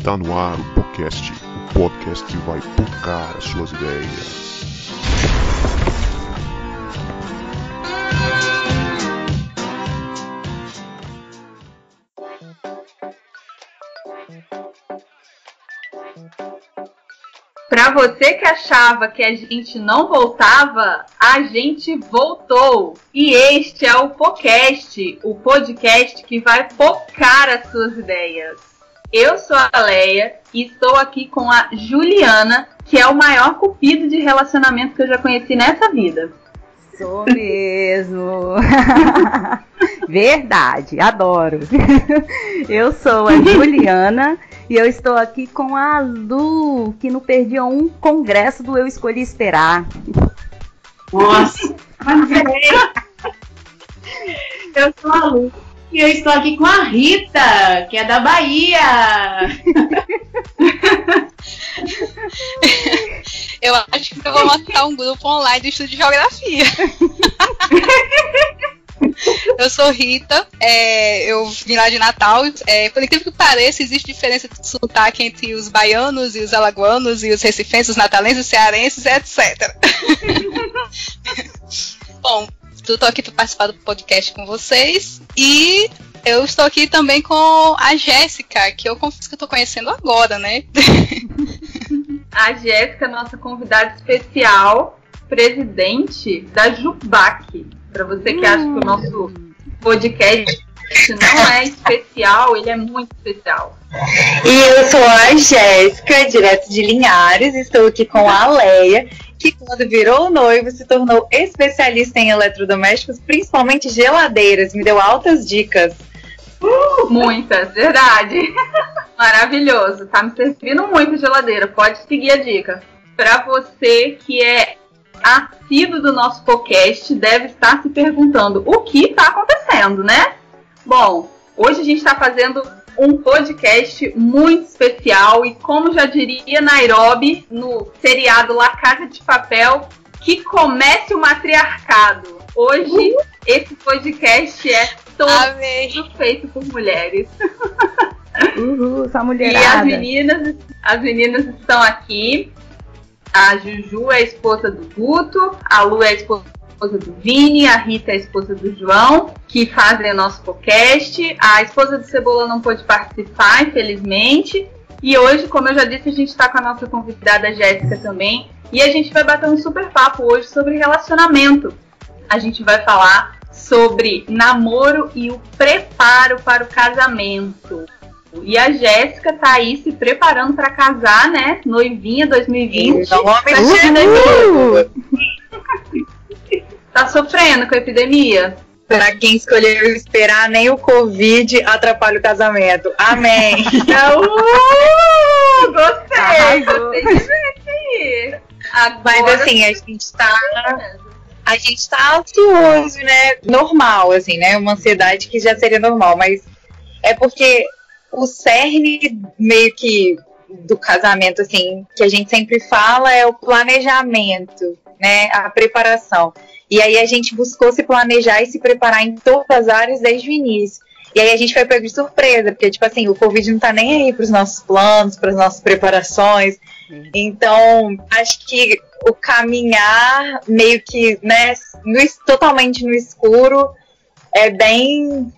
Está no ar o podcast que vai tocar as suas ideias. Para você que achava que a gente não voltava, a gente voltou. E este é o podcast que vai focar as suas ideias. Eu sou a Leia e estou aqui com a Juliana, que é o maior cupido de relacionamento que eu já conheci nessa vida. Sou mesmo. Verdade, adoro. Eu sou a Juliana e eu estou aqui com a Lu, que não perdia um congresso do Eu Escolhi Esperar. Nossa! Eu sou a Lu e eu estou aqui com a Rita, que é da Bahia. Eu acho que eu vou montar um grupo online do estudo de geografia. Eu sou Rita, eu vim lá de Natal. Por incrível que pareça, existe diferença de sotaque entre os baianos e os alagoanos e os recifenses, os natalenses, os cearenses, etc. Bom, eu tô aqui para participar do podcast com vocês e eu estou aqui também com a Jéssica, que eu confesso que eu tô conhecendo agora, né? A Jéssica, nossa convidada especial, presidente da JUBAC. Para você que acha que o nosso podcast não é especial, ele é muito especial. E eu sou a Jéssica, direto de Linhares, estou aqui com a Leia, que quando virou noivo se tornou especialista em eletrodomésticos, principalmente geladeiras, me deu altas dicas. Muitas, verdade. Maravilhoso, tá me servindo muito a geladeira, pode seguir a dica. Para você que é assíduo do nosso podcast, deve estar se perguntando o que está acontecendo, né? Bom, hoje a gente está fazendo um podcast muito especial e, como já diria Nairobi no seriado La Casa de Papel, que comece o matriarcado. Hoje esse podcast é todo feito por mulheres. Só mulherada. E as meninas estão aqui. A Juju é a esposa do Guto, a Lu é a esposa do Vini, a Rita é a esposa do João, que fazem o nosso podcast. A esposa do Cebola não pôde participar, infelizmente. E hoje, como eu já disse, a gente está com a nossa convidada Jéssica também. E a gente vai bater um super papo hoje sobre relacionamento. A gente vai falar sobre namoro e o preparo para o casamento. E a Jéssica tá aí se preparando para casar, né? Noivinha 2020. Tá sofrendo com a epidemia? Para quem escolheu esperar, nem o Covid atrapalha o casamento. Amém. Gostei de ver aqui. Mas assim, a gente tá ansioso, né? Normal, assim, né? Uma ansiedade que já seria normal, mas é porque o cerne meio que do casamento, assim, que a gente sempre fala é o planejamento, né? A preparação. E aí a gente buscou se planejar e se preparar em todas as áreas desde o início. E aí a gente foi pego de surpresa, porque, tipo assim, o Covid não tá nem aí pros nossos planos, pras nossas preparações. Então, acho que o caminhar meio que, né, totalmente no escuro é bem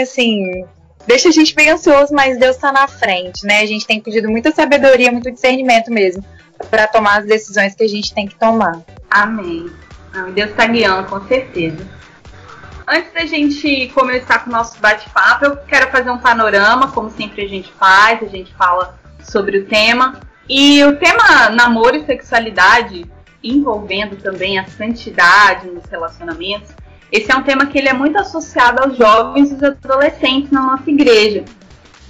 assim, deixa a gente bem ansioso, mas Deus tá na frente, né? A gente tem pedido muita sabedoria, muito discernimento mesmo, para tomar as decisões que a gente tem que tomar. Amém. Deus tá guiando, com certeza. Antes da gente começar com o nosso bate-papo, eu quero fazer um panorama, como sempre a gente faz, a gente fala sobre o tema. E o tema namoro e sexualidade, envolvendo também a santidade nos relacionamentos, esse é um tema que ele é muito associado aos jovens e aos adolescentes na nossa igreja.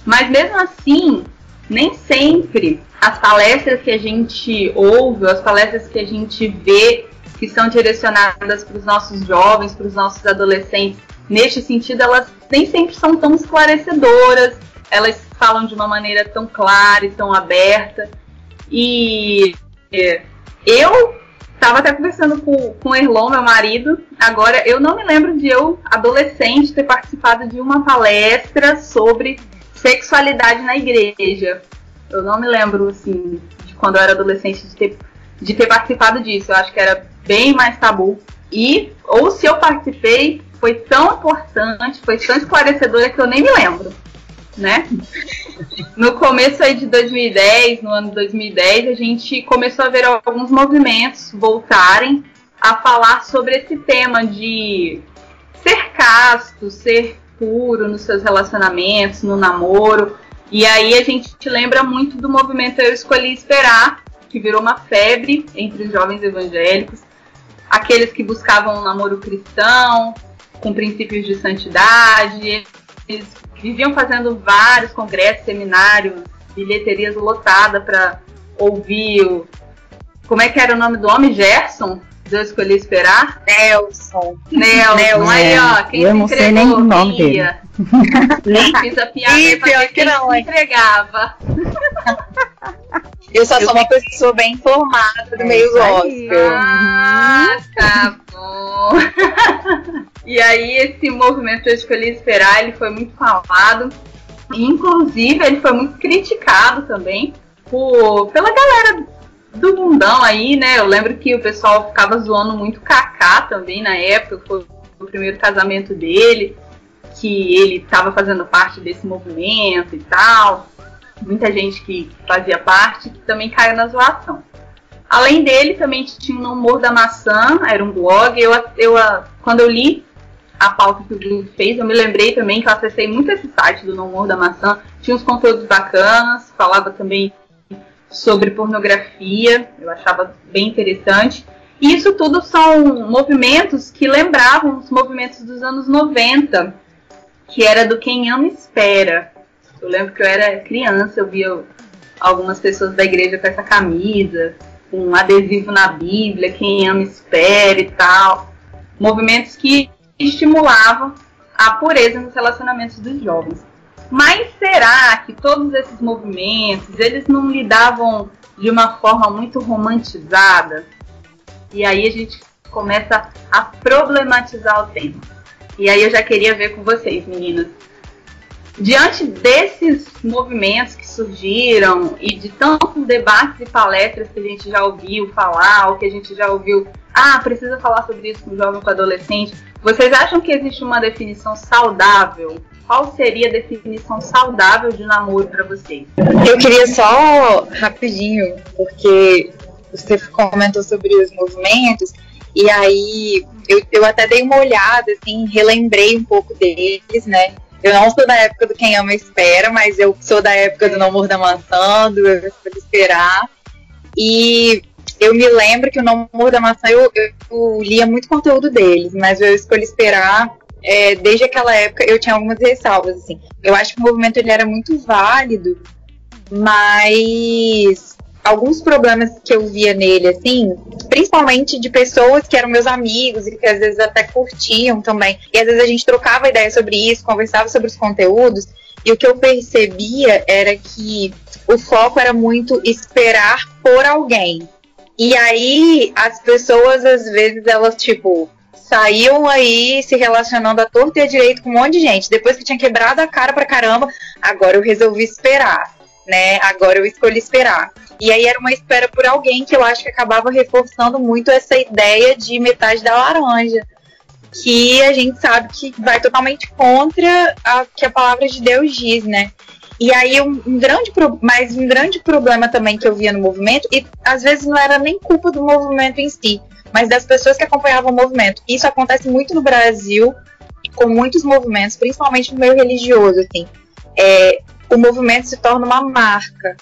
Mas mesmo assim, nem sempre as palestras que a gente ouve, as palestras que a gente vê, que são direcionadas para os nossos jovens, para os nossos adolescentes, neste sentido, elas nem sempre são tão esclarecedoras, elas falam de uma maneira tão clara e tão aberta. E eu estava até conversando com o Erlon, meu marido, agora eu não me lembro de eu, adolescente, ter participado de uma palestra sobre sexualidade na igreja. Eu não me lembro, assim, de quando eu era adolescente de ter participado disso. Eu acho que era bem mais tabu. Ou se eu participei, foi tão importante, foi tão esclarecedora que eu nem me lembro, né? No começo aí de 2010, no ano de 2010, a gente começou a ver alguns movimentos voltarem a falar sobre esse tema de ser casto, ser puro nos seus relacionamentos, no namoro. E aí a gente lembra muito do movimento Eu Escolhi Esperar, que virou uma febre entre os jovens evangélicos, aqueles que buscavam um namoro cristão, com princípios de santidade. Eles viviam fazendo vários congressos, seminários, bilheterias lotadas para ouvir como é que era o nome do homem? Gerson? Eu Escolhi Esperar? Nelson. Aí, ó, quem eu se não sei nem o nome dele. Nem fiz a piada pra ver quem se entregava. Eu só sou uma pessoa bem informada do meio gospel. Ah, tá bom. E aí esse movimento Eu Escolhi Esperar, ele foi muito falado. E, inclusive, ele foi muito criticado também pela galera do mundão aí, né? Eu lembro que o pessoal ficava zoando muito Kaká também na época, foi o primeiro casamento dele, que ele estava fazendo parte desse movimento e tal. Muita gente que fazia parte, que também caiu na zoação. Além dele, também tinha o No Humor da Maçã, era um blog. Quando eu li a pauta que o Bruno fez, eu me lembrei também que eu acessei muito esse site do No Humor da Maçã. Tinha uns conteúdos bacanas, falava também sobre pornografia, eu achava bem interessante. E isso tudo são movimentos que lembravam os movimentos dos anos 90, que era do Quem Ama Espera. Eu lembro que eu era criança, eu via algumas pessoas da igreja com essa camisa, com um adesivo na Bíblia, Quem Ama Espera e tal. Movimentos que estimulavam a pureza nos relacionamentos dos jovens. Mas será que todos esses movimentos, eles não lidavam de uma forma muito romantizada? E aí a gente começa a problematizar o tema. E aí eu já queria ver com vocês, meninas. Diante desses movimentos que surgiram e de tantos debates e palestras que a gente já ouviu falar, ou que a gente já ouviu, precisa falar sobre isso com o jovem, com o adolescente, vocês acham que existe uma definição saudável? Qual seria a definição saudável de namoro para vocês? Eu queria só, rapidinho, porque você comentou sobre os movimentos, e aí eu até dei uma olhada, assim, relembrei um pouco deles, né? Eu não sou da época do Quem Ama Espera, mas eu sou da época do No Humor da Maçã, do Eu Escolhi Esperar. E eu me lembro que o No Humor da Maçã eu lia muito conteúdo deles, mas Eu Escolhi Esperar, desde aquela época eu tinha algumas ressalvas, assim. Eu acho que o movimento ele era muito válido, mas alguns problemas que eu via nele, assim, principalmente de pessoas que eram meus amigos e que às vezes até curtiam também, e às vezes a gente trocava ideia sobre isso, conversava sobre os conteúdos, e o que eu percebia era que o foco era muito esperar por alguém. E aí as pessoas, às vezes, elas, tipo, saíam aí se relacionando à torta e à direita com um monte de gente. Depois que tinha quebrado a cara pra caramba, agora eu resolvi esperar, né? Agora eu escolhi esperar. E aí era uma espera por alguém que eu acho que acabava reforçando muito essa ideia de metade da laranja, que a gente sabe que vai totalmente contra o que a palavra de Deus diz, né? E aí um grande problema também que eu via no movimento, e às vezes não era nem culpa do movimento em si, mas das pessoas que acompanhavam o movimento. Isso acontece muito no Brasil, com muitos movimentos, principalmente no meio religioso, assim. O movimento se torna uma marca.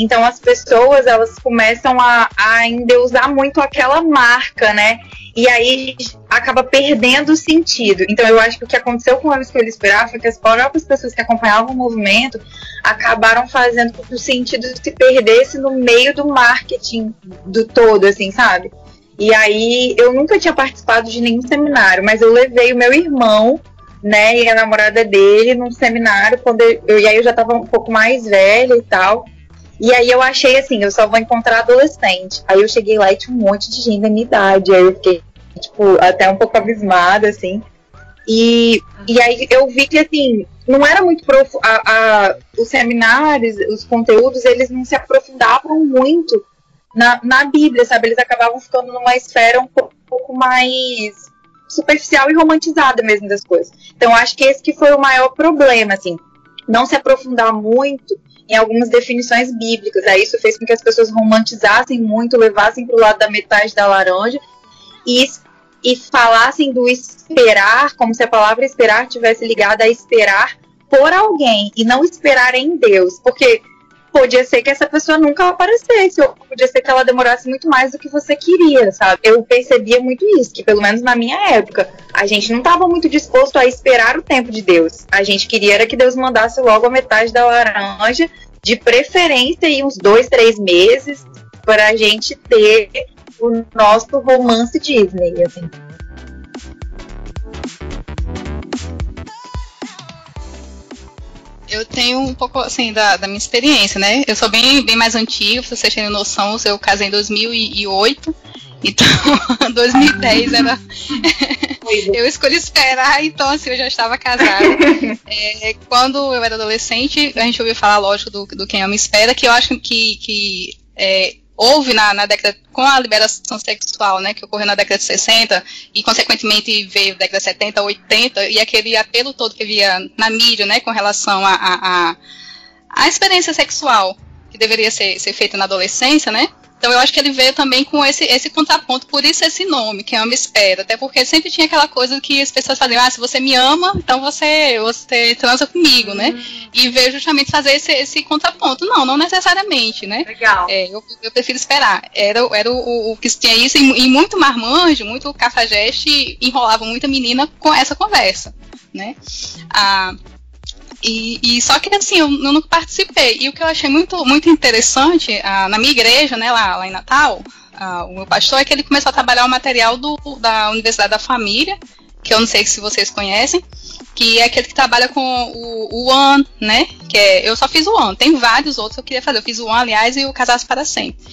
Então as pessoas, elas começam a endeusar muito aquela marca, né? E aí acaba perdendo o sentido. Então eu acho que o que aconteceu com o Eu Escolhi Esperar foi que as próprias pessoas que acompanhavam o movimento acabaram fazendo com que o sentido se perdesse no meio do marketing do todo, assim, sabe? E aí eu nunca tinha participado de nenhum seminário, mas eu levei o meu irmão, né, e a namorada dele num seminário, e aí eu já tava um pouco mais velha e tal. E aí eu achei assim, eu só vou encontrar adolescente. Aí eu cheguei lá e tinha um monte de gente da minha idade. Aí eu fiquei, tipo, até um pouco abismada, assim. E aí eu vi que, assim, não era muito os seminários, os conteúdos, eles não se aprofundavam muito na Bíblia, sabe? Eles acabavam ficando numa esfera um pouco mais superficial e romantizada mesmo das coisas. Então, acho que esse que foi o maior problema, assim, não se aprofundar muito em algumas definições bíblicas. Aí isso fez com que as pessoas romantizassem muito, levassem para o lado da metade da laranja e falassem do esperar, como se a palavra esperar tivesse ligada a esperar por alguém e não esperar em Deus, porque podia ser que essa pessoa nunca aparecesse, ou podia ser que ela demorasse muito mais do que você queria, sabe? Eu percebia muito isso, que pelo menos na minha época, a gente não estava muito disposto a esperar o tempo de Deus. A gente queria era que Deus mandasse logo a metade da laranja, de preferência aí uns 2, 3 meses, para a gente ter o nosso romance Disney, assim. Eu tenho um pouco, assim, da minha experiência, né? Eu sou bem mais antiga, pra vocês terem noção, eu casei em 2008, então 2010 era... eu escolhi esperar, então, assim, eu já estava casada. Quando eu era adolescente, a gente ouviu falar, lógico, do Quem Ama Espera, que eu acho que houve na década, com a liberação sexual, né, que ocorreu na década de 60, e consequentemente veio da década de 70, 80, e aquele apelo todo que havia na mídia, né, com relação à experiência sexual que deveria ser feita na adolescência, né. Então eu acho que ele veio também com esse contraponto, por isso esse nome, Quem Ama Espera, até porque sempre tinha aquela coisa que as pessoas faziam, se você me ama, então você transa comigo, né? E veio justamente fazer esse contraponto. Não necessariamente, né? Legal. Eu prefiro esperar. Era o que tinha isso, e muito marmanjo, muito cafajeste, enrolava muita menina com essa conversa, né? E só que assim, eu nunca participei. E o que eu achei muito, muito interessante, na minha igreja, né, lá em Natal, o meu pastor, é que ele começou a trabalhar o material da Universidade da Família, que eu não sei se vocês conhecem, que é aquele que trabalha com o One, né? Eu só fiz o One, tem vários outros que eu queria fazer. Eu fiz o One, aliás, e o Casar-se para Sempre.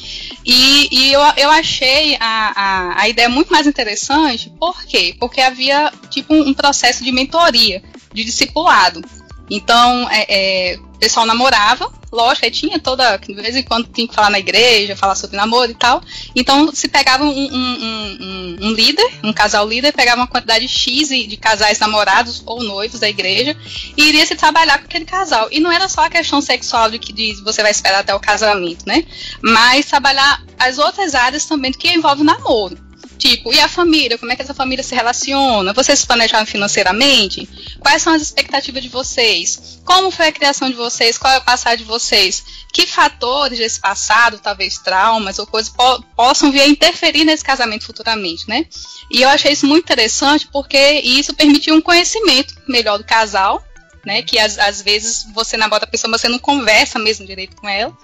E eu achei a ideia muito mais interessante. Por quê? Porque havia tipo um processo de mentoria, de discipulado. Então, o pessoal namorava, lógico, aí tinha de vez em quando tinha que falar na igreja, falar sobre namoro e tal. Então, se pegava um líder, um casal líder, pegava uma quantidade X de casais namorados ou noivos da igreja e iria se trabalhar com aquele casal. E não era só a questão sexual de você vai esperar até o casamento, né? Mas trabalhar as outras áreas também que envolve o namoro. Tipo, e a família? Como é que essa família se relaciona? Vocês se planejaram financeiramente? Quais são as expectativas de vocês? Como foi a criação de vocês? Qual é o passado de vocês? Que fatores desse passado, talvez traumas ou coisas, possam vir a interferir nesse casamento futuramente, né? E eu achei isso muito interessante porque isso permitiu um conhecimento melhor do casal, né? Que às vezes você namora a pessoa, mas você não conversa mesmo direito com ela.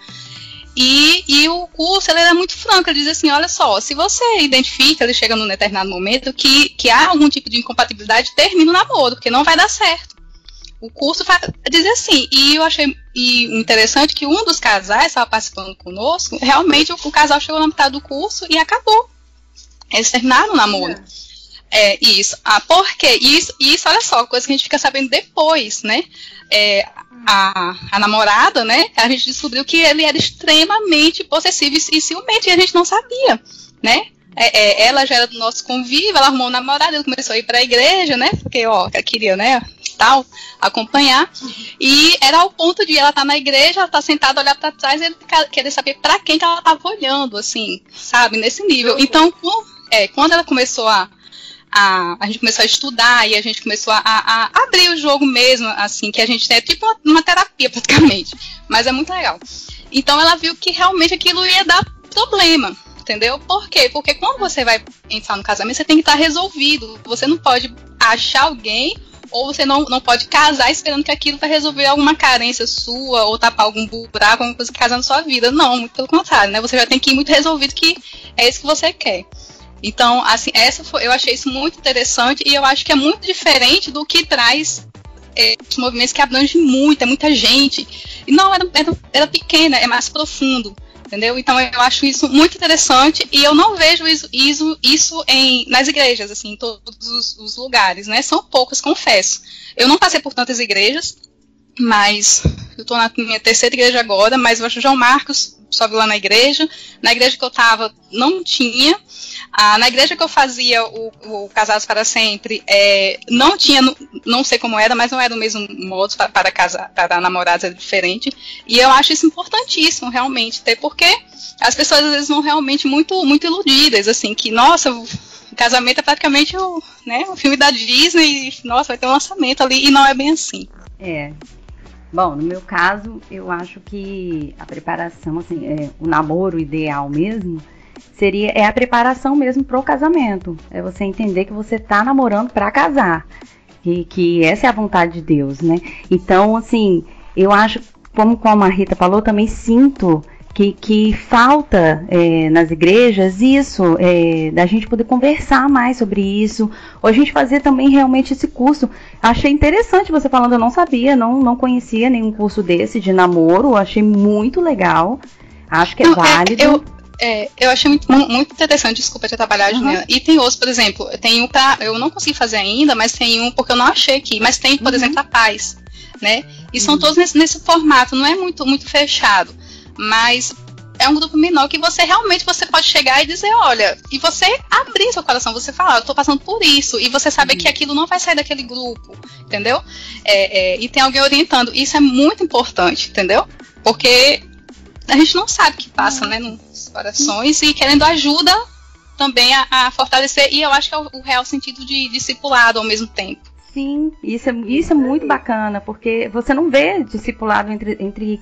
E o curso, ele era muito franco, ele diz assim, olha só, se você identifica, ele chega num determinado momento que há algum tipo de incompatibilidade, termina o namoro, porque não vai dar certo. O curso diz assim, e eu achei interessante que um dos casais estava participando conosco, realmente o casal chegou na metade do curso e acabou. Eles terminaram o namoro. Isso. Por quê? Isso, olha só, coisa que a gente fica sabendo depois, né? A namorada, né? A gente descobriu que ele era extremamente possessivo e ciumento, e a gente não sabia, né? Ela já era do nosso convívio, ela arrumou um namorado, ele começou a ir para a igreja, né? Porque, ela queria, né? Tal, acompanhar. E era ao ponto de ela estar na igreja, ela estar sentada, olhar para trás, e ele querer saber para quem que ela estava olhando, assim, sabe? Nesse nível. Então, quando ela começou a gente começou a estudar e a gente começou a abrir o jogo mesmo, assim, que a gente é tipo uma terapia praticamente, mas é muito legal. Então ela viu que realmente aquilo ia dar problema, entendeu? Por quê? Porque quando você vai entrar no casamento, você tem que estar resolvido, você não pode achar alguém, ou você não pode casar esperando que aquilo vai resolver alguma carência sua, ou tapar algum buraco, alguma coisa que casa na sua vida. Não, muito pelo contrário, né? Você já tem que ir muito resolvido que é isso que você quer. Então, assim, eu achei isso muito interessante e eu acho que é muito diferente do que traz os movimentos que abrangem muito, é muita gente. E não, era pequena, é mais profundo, entendeu? Então eu acho isso muito interessante e eu não vejo isso nas igrejas, assim, em todos os lugares, né? São poucas, confesso. Eu não passei por tantas igrejas, mas eu estou na minha terceira igreja agora, mas eu acho que João Marcos só vi lá na igreja que eu estava não tinha. Na igreja que eu fazia o Casados para Sempre, não tinha, não sei como era, mas não era o mesmo modo para casar, para namorados, era diferente. E eu acho isso importantíssimo, realmente, até porque as pessoas às vezes vão realmente muito, muito iludidas, assim, que, nossa, o casamento é praticamente o filme da Disney, e, nossa, vai ter um lançamento ali, e não é bem assim. Bom, no meu caso, eu acho que a preparação, assim, o namoro ideal mesmo, é a preparação mesmo pro casamento. É você entender que você tá namorando para casar. Que essa é a vontade de Deus, né? Então, assim, eu acho, como a Rita falou, também sinto que falta nas igrejas isso, da gente poder conversar mais sobre isso, ou a gente fazer também realmente esse curso. Achei interessante você falando, eu não sabia, não conhecia nenhum curso desse de namoro, achei muito legal, acho que é válido. Eu achei muito interessante, desculpa te atrapalhar, Juliana. E tem outros, por exemplo, tem um eu não consegui fazer ainda, mas tem um porque eu não achei aqui, mas tem, por exemplo, a Paz, né? E são todos nesse formato, não é muito, muito fechado, mas é um grupo menor que você pode chegar e dizer, olha, e você abrir seu coração, você falar, eu tô passando por isso, e você saber que aquilo não vai sair daquele grupo, entendeu? E tem alguém orientando, isso é muito importante, entendeu? Porque a gente não sabe o que passa, né, nos corações, e querendo ajuda também a fortalecer, e eu acho que é o real sentido de discipulado ao mesmo tempo. Sim, isso é muito bacana, porque você não vê discipulado entre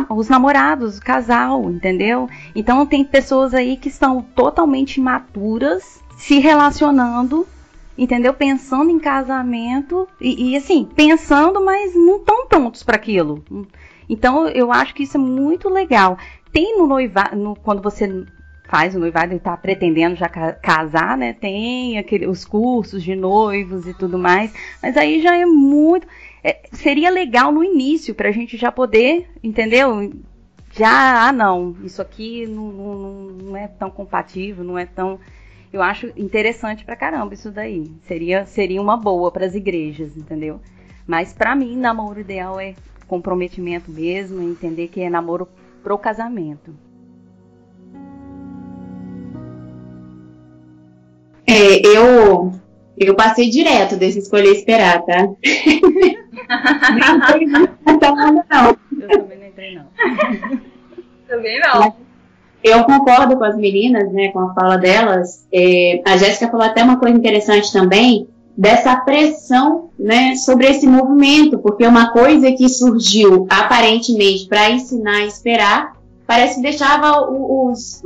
os namorados, o casal, entendeu? Então tem pessoas aí que são totalmente imaturas, se relacionando, entendeu? Pensando em casamento, e assim, pensando, mas não tão prontos para aquilo. Então, eu acho que isso é muito legal. Tem no noivado, quando você faz o noivado e está pretendendo já casar, né? Tem os cursos de noivos e tudo mais. Mas aí já é muito... seria legal no início, para a gente já poder, entendeu? Não, isso aqui não é tão compatível, não é tão... Eu acho interessante pra caramba isso daí. Seria uma boa para as igrejas, entendeu? Mas para mim, namoro ideal é comprometimento mesmo, entender que é namoro pro casamento. Eu passei direto desse escolher esperar, tá? Não. Eu também não entrei, não. Também não. Eu concordo com as meninas, né, com a fala delas. A Jéssica falou até uma coisa interessante também, dessa pressão, né, sobre esse movimento, porque uma coisa que surgiu aparentemente para ensinar a esperar, parece que deixava os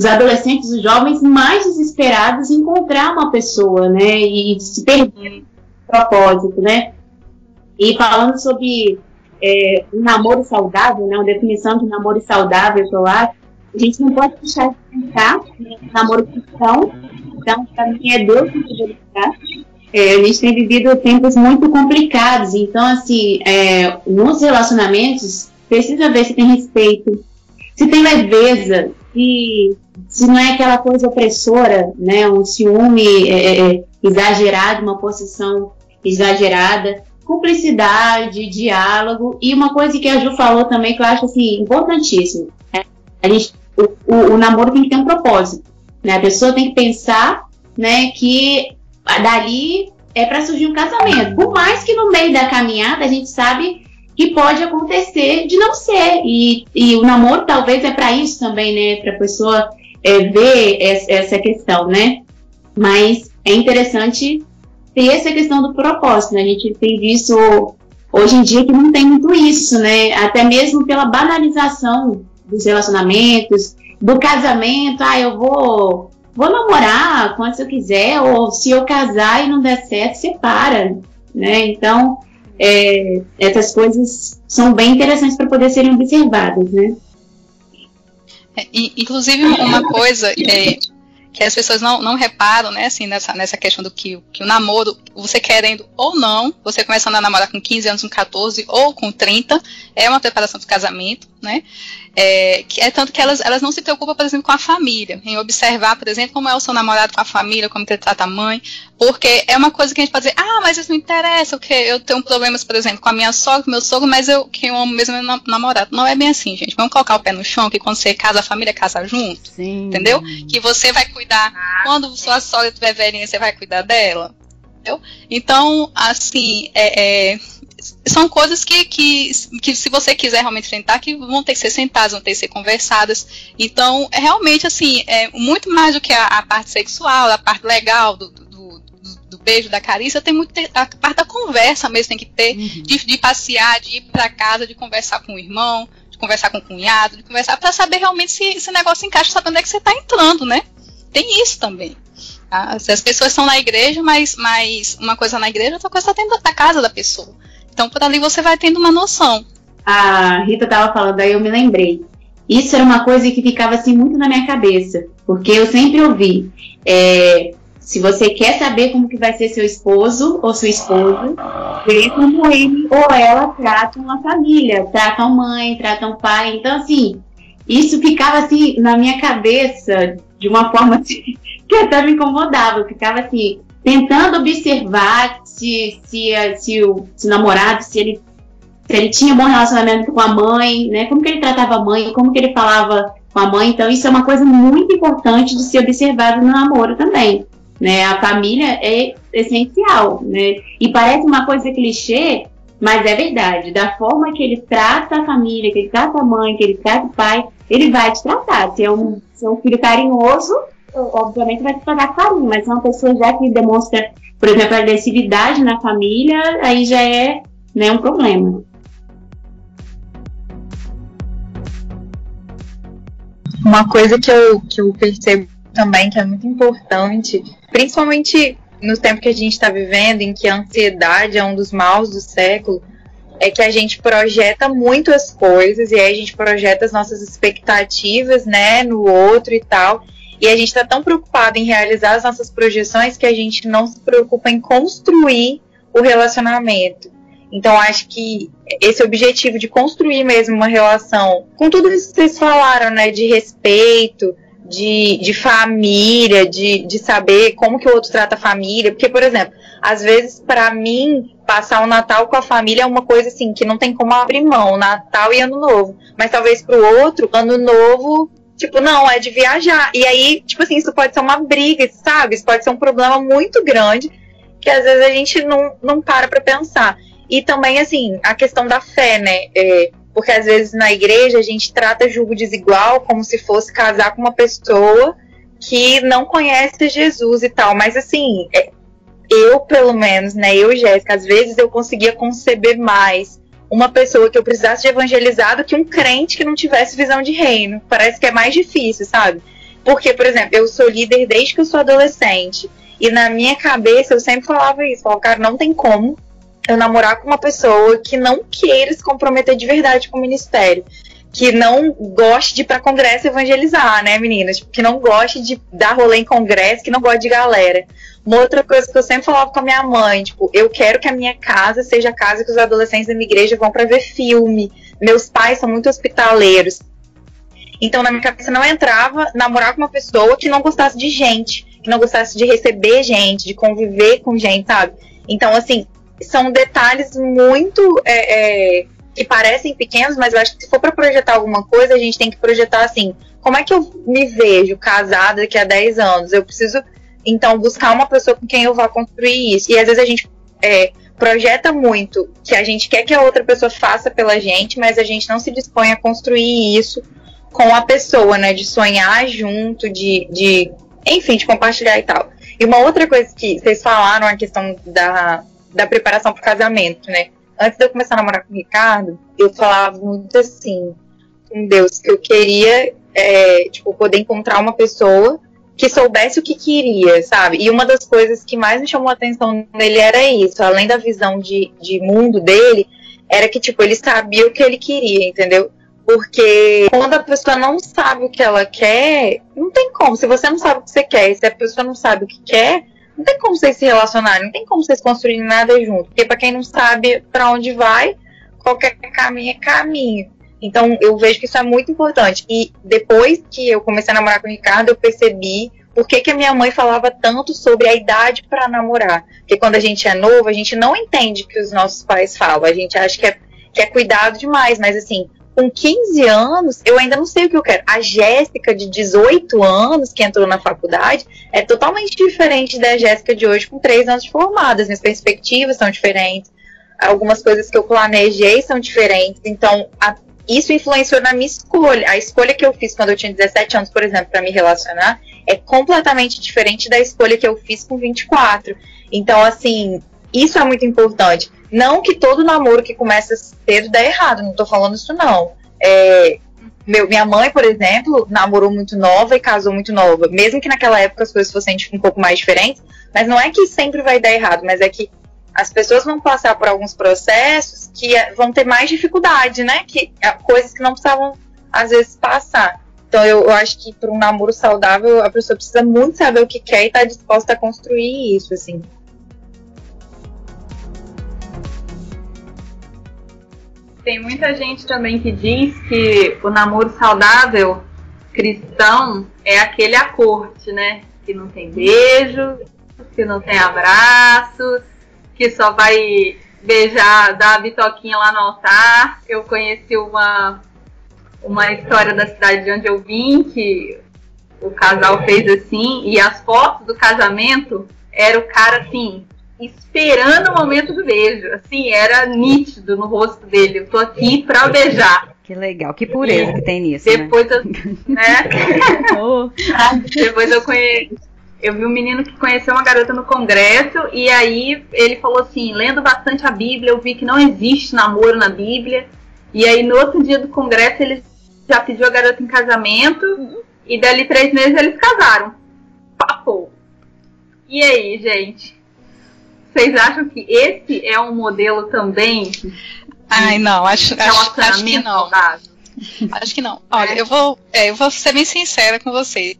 adolescentes, os jovens mais desesperados em encontrar uma pessoa, né, e se perder o propósito, né. E falando sobre um namoro saudável, né, uma definição de namoro saudável, que eu acho, a gente não pode deixar de pensar no namoro cristão. Então, para mim, é Deus que poderia estar. A gente tem vivido tempos muito complicados. Então, assim, nos relacionamentos, precisa ver se tem respeito, se tem leveza, se não é aquela coisa opressora, né, um ciúme exagerado, uma possessão exagerada, cumplicidade, diálogo. E uma coisa que a Ju falou também, que eu acho assim, importantíssimo. O namoro tem que ter um propósito. Né? A pessoa tem que pensar, né, que dali é para surgir um casamento. Por mais que no meio da caminhada a gente sabe que pode acontecer de não ser. E o namoro talvez é para isso também, né? Para a pessoa ver essa questão, né? Mas é interessante ter essa questão do propósito, né? A gente tem visto hoje em dia que não tem muito isso, né? Até mesmo pela banalização dos relacionamentos, do casamento. Eu vou namorar quando eu quiser, ou se eu casar e não der certo, separa, né? Então, essas coisas são bem interessantes para poder serem observadas, né? Inclusive, uma coisa que as pessoas não reparam, né, assim, nessa questão do que o namoro, você querendo ou não, você começando a namorar com 15 anos, com 14 ou com 30, é uma preparação para o casamento, né? Tanto que elas não se preocupam, por exemplo, com a família, em observar, por exemplo, como é o seu namorado com a família, como que ele trata a mãe, porque é uma coisa que a gente pode dizer, mas isso não interessa, porque eu tenho problemas, por exemplo, com a minha sogra, com o meu sogro, mas quem eu amo mesmo é meu namorado. Não é bem assim, gente. Vamos colocar o pé no chão, que quando você casa, a família casa junto. Sim. Entendeu? Que você vai cuidar, quando sua sogra estiver velhinha, você vai cuidar dela. Entendeu? Então, assim, são coisas que se você quiser realmente enfrentar, que vão ter que ser sentadas, vão ter que ser conversadas. Então, realmente, assim, muito mais do que a parte sexual, a parte legal do beijo, da carícia, tem muito a parte da conversa mesmo, tem que ter, de passear, de ir para casa, de conversar com o irmão, de conversar com o cunhado, de conversar para saber realmente se esse negócio encaixa, saber onde é que você está entrando, né? Tem isso também. Tá? Se as pessoas estão na igreja, mas uma coisa na igreja, outra coisa está dentro da casa da pessoa. Então, por ali você vai tendo uma noção. A Rita estava falando, aí eu me lembrei. Isso era uma coisa que ficava assim muito na minha cabeça, porque eu sempre ouvi, se você quer saber como que vai ser seu esposo ou sua esposa, vê como ele ou ela tratam a família, tratam mãe, tratam pai. Então, assim, isso ficava assim na minha cabeça de uma forma assim, que até me incomodava. Eu ficava assim, tentando observar se o namorado, se ele tinha bom relacionamento com a mãe, né? Como que ele tratava a mãe, como que ele falava com a mãe. Então, isso é uma coisa muito importante de ser observado no namoro também. Né, a família é essencial, né? E parece uma coisa clichê, mas é verdade. Da forma que ele trata a família, que ele trata a mãe, que ele trata o pai, ele vai te tratar. Se é um filho carinhoso, obviamente vai te tratar carinho, mas se é uma pessoa já que demonstra, por exemplo, agressividade na família, aí já é, né, um problema. Uma coisa que eu percebo também, que é muito importante, principalmente no tempo que a gente está vivendo, em que a ansiedade é um dos maus do século, é que a gente projeta muito as coisas, e aí a gente projeta as nossas expectativas, né, no outro e tal, e a gente está tão preocupado em realizar as nossas projeções que a gente não se preocupa em construir o relacionamento. Então, acho que esse objetivo de construir mesmo uma relação, com tudo isso que vocês falaram, né, de respeito, de família, de saber como que o outro trata a família, porque, por exemplo, às vezes, para mim, passar o Natal com a família é uma coisa assim, que não tem como abrir mão, Natal e Ano Novo, mas talvez pro outro, Ano Novo, tipo, não, é de viajar, e aí, tipo assim, isso pode ser uma briga, sabe, isso pode ser um problema muito grande, que às vezes a gente não para pra pensar. E também, assim, a questão da fé, né, porque às vezes na igreja a gente trata julgo desigual como se fosse casar com uma pessoa que não conhece Jesus e tal. Mas assim, eu pelo menos, né, eu, Jéssica, às vezes eu conseguia conceber mais uma pessoa que eu precisasse de evangelizar do que um crente que não tivesse visão de reino. Parece que é mais difícil, sabe? Porque, por exemplo, eu sou líder desde que eu sou adolescente. E na minha cabeça eu sempre falava isso. Falava, cara, não tem como eu namorar com uma pessoa que não queira se comprometer de verdade com o ministério, que não goste de ir pra congresso evangelizar, né, meninas? Tipo, que não goste de dar rolê em congresso, que não goste de galera. Uma outra coisa que eu sempre falava com a minha mãe, tipo, eu quero que a minha casa seja a casa que os adolescentes da minha igreja vão pra ver filme. Meus pais são muito hospitaleiros. Então, na minha cabeça não entrava namorar com uma pessoa que não gostasse de gente, que não gostasse de receber gente, de conviver com gente, sabe? Então, assim, são detalhes muito que parecem pequenos, mas eu acho que se for para projetar alguma coisa, a gente tem que projetar assim, como é que eu me vejo casada daqui a 10 anos? Eu preciso, então, buscar uma pessoa com quem eu vá construir isso. E às vezes a gente projeta muito que a gente quer que a outra pessoa faça pela gente, mas a gente não se dispõe a construir isso com a pessoa, né? De sonhar junto, enfim, de compartilhar e tal. E uma outra coisa que vocês falaram, a questão da preparação para o casamento, né? Antes de eu começar a namorar com o Ricardo, eu falava muito assim, com Deus, que eu queria, poder encontrar uma pessoa que soubesse o que queria, sabe? E uma das coisas que mais me chamou a atenção nele era isso, além da visão de mundo dele, era que, tipo, ele sabia o que ele queria, entendeu? Porque quando a pessoa não sabe o que ela quer, não tem como. Se você não sabe o que você quer, e se a pessoa não sabe o que quer, não tem como vocês se relacionarem, não tem como vocês construírem nada junto. Porque pra quem não sabe pra onde vai, qualquer caminho é caminho. Então eu vejo que isso é muito importante. E depois que eu comecei a namorar com o Ricardo, eu percebi por que a minha mãe falava tanto sobre a idade pra namorar. Porque quando a gente é novo, a gente não entende o que os nossos pais falam. A gente acha que é cuidado demais, mas assim, com 15 anos, eu ainda não sei o que eu quero. A Jéssica, de 18 anos, que entrou na faculdade, é totalmente diferente da Jéssica de hoje, com 3 anos de formada. As minhas perspectivas são diferentes. Algumas coisas que eu planejei são diferentes. Então, isso influenciou na minha escolha. A escolha que eu fiz quando eu tinha 17 anos, por exemplo, para me relacionar, é completamente diferente da escolha que eu fiz com 24. Então, assim, isso é muito importante. Não que todo namoro que começa cedo dá errado, não tô falando isso não. Minha mãe, por exemplo, namorou muito nova e casou muito nova. Mesmo que naquela época as coisas fossem um pouco mais diferentes, mas não é que sempre vai dar errado, mas é que as pessoas vão passar por alguns processos que vão ter mais dificuldade, né? Coisas que não precisavam, às vezes, passar. Então eu acho que para um namoro saudável, a pessoa precisa muito saber o que quer e estar disposta a construir isso, assim. Tem muita gente também que diz que o namoro saudável cristão é aquele à corte, né? Que não tem beijo, que não tem abraço, que só vai beijar, dar a bitoquinha lá no altar. Eu conheci uma história da cidade de onde eu vim, que o casal fez assim, e as fotos do casamento era o cara assim, esperando o momento do beijo, assim, era nítido no rosto dele, eu tô aqui pra beijar. Que legal, que pureza que tem nisso, depois Depois eu vi um menino que conheceu uma garota no congresso, e aí ele falou assim, lendo bastante a Bíblia, eu vi que não existe namoro na Bíblia, e aí no outro dia do congresso ele já pediu a garota em casamento, e dali 3 meses eles casaram. Papo! E aí, gente? Vocês acham que esse é um modelo também? Ai, não, acho que não. Saudável? Acho que não. Olha, eu vou ser bem sincera com vocês.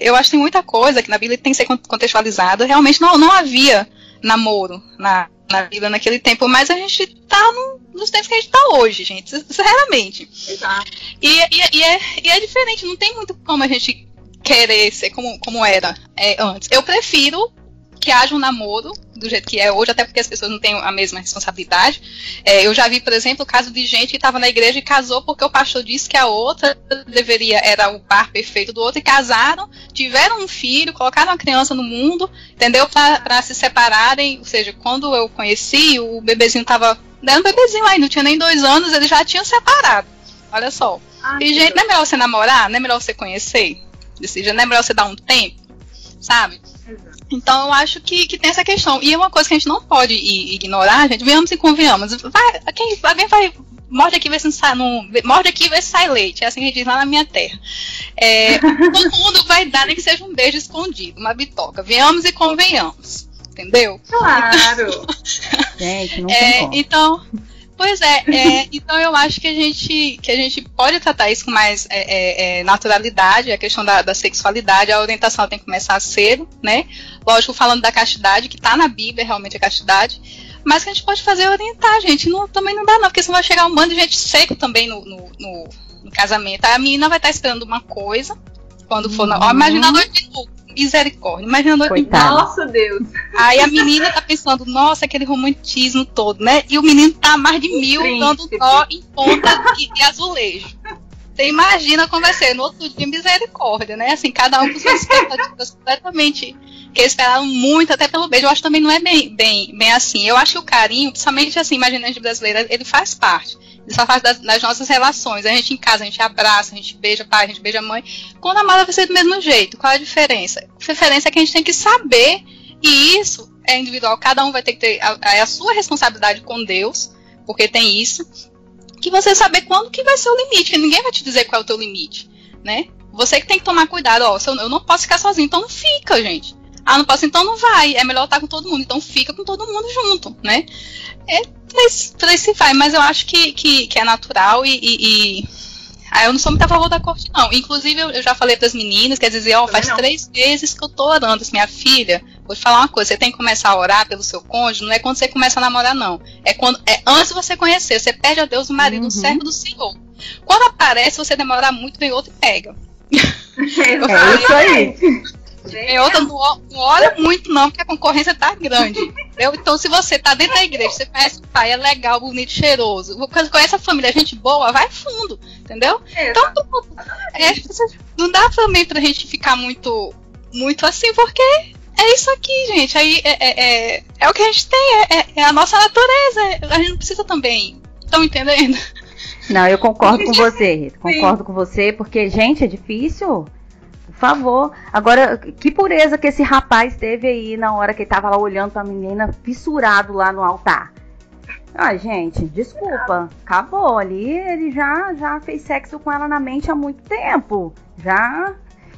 Eu acho que tem muita coisa que na Bíblia tem que ser contextualizada. Realmente não havia namoro na Bíblia naquele tempo, mas a gente tá nos tempos que a gente tá hoje, gente, sinceramente. Exato. E é diferente, não tem muito como a gente querer ser como era antes. Eu prefiro que haja um namoro do jeito que é hoje, até porque as pessoas não têm a mesma responsabilidade. Eu já vi, por exemplo, o caso de gente que estava na igreja e casou porque o pastor disse que a outra era o par perfeito do outro, e casaram, tiveram um filho, colocaram uma criança no mundo, entendeu? Para se separarem. Ou seja, quando eu conheci, o bebezinho estava... Era um bebezinho aí, não tinha nem 2 anos, eles já tinham separado. Olha só. E, gente, não é melhor você namorar? Não é melhor você conhecer? Não é melhor você dar um tempo? Sabe? Então eu acho que tem essa questão. E é uma coisa que a gente não pode ignorar, gente. Venhamos e convenhamos. Alguém vai. Morde aqui e vê se morde aqui e vê se sai leite. É assim que a gente diz lá na minha terra. Todo mundo vai dar, nem que seja um beijo escondido, uma bitoca. Venhamos e convenhamos. Entendeu? Claro! Gente, não tem como. Então. Pois então eu acho que a gente pode tratar isso com mais naturalidade, a questão da sexualidade, a orientação tem que começar cedo, né? Lógico, falando da castidade, que tá na Bíblia, realmente a castidade, mas que a gente pode fazer orientar, gente, também não dá não, porque senão vai chegar um bando de gente seca também no casamento, aí a menina vai estar esperando uma coisa, quando for imagina a noite de luto. Misericórdia, imagina. Nossa Deus. Aí a menina tá pensando, nossa, aquele romantismo todo, né? E o menino tá a mais de 1000 dando nó em ponta de azulejo. Você imagina como vai ser no outro dia, misericórdia, né? Assim, cada um com suas expectativas completamente, que eles esperaram muito até pelo beijo. Eu acho que também não é bem assim. Eu acho que o carinho, principalmente assim, imaginante brasileira, ele faz parte. Ele só faz das nossas relações. A gente em casa, a gente abraça, a gente beija pai, a gente beija mãe. Quando a mala vai ser do mesmo jeito. Qual é a diferença? A diferença é que a gente tem que saber, e isso é individual. Cada um vai ter que ter a sua responsabilidade com Deus, porque tem isso. Que você saber quando que vai ser o limite, que ninguém vai te dizer qual é o teu limite, né? Você que tem que tomar cuidado, eu não posso ficar sozinho, então não fica, gente. Não posso, então não vai, é melhor estar com todo mundo, então fica com todo mundo junto, né? Por aí se vai, mas eu acho que é natural e eu não sou muito a favor da corte, não. Inclusive, eu já falei para as meninas, quer dizer, faz 3 meses que eu tô orando. Assim, minha filha, vou te falar uma coisa, você tem que começar a orar pelo seu cônjuge, não é quando você começa a namorar, não. É antes de você conhecer, você pede a Deus o marido, um servo do Senhor. Quando aparece, você demora muito, vem outro e pega. É isso aí. Vem outra, não olha muito não, porque a concorrência tá grande, entendeu? Então, se você tá dentro da igreja, você conhece o pai, é legal, bonito, cheiroso, conhece a família, gente boa, vai fundo, entendeu? Então, não dá também pra gente ficar muito assim, porque é isso aqui, gente. Aí é o que a gente tem, é a nossa natureza. A gente não precisa também. Estão entendendo? Não, eu concordo com você, Rita. Concordo com você, porque, gente, é difícil. Por favor. Agora, que pureza que esse rapaz teve aí na hora que ele tava lá olhando pra menina, fissurado lá no altar. Ah, gente, desculpa. Acabou ali, ele já fez sexo com ela na mente há muito tempo. Já.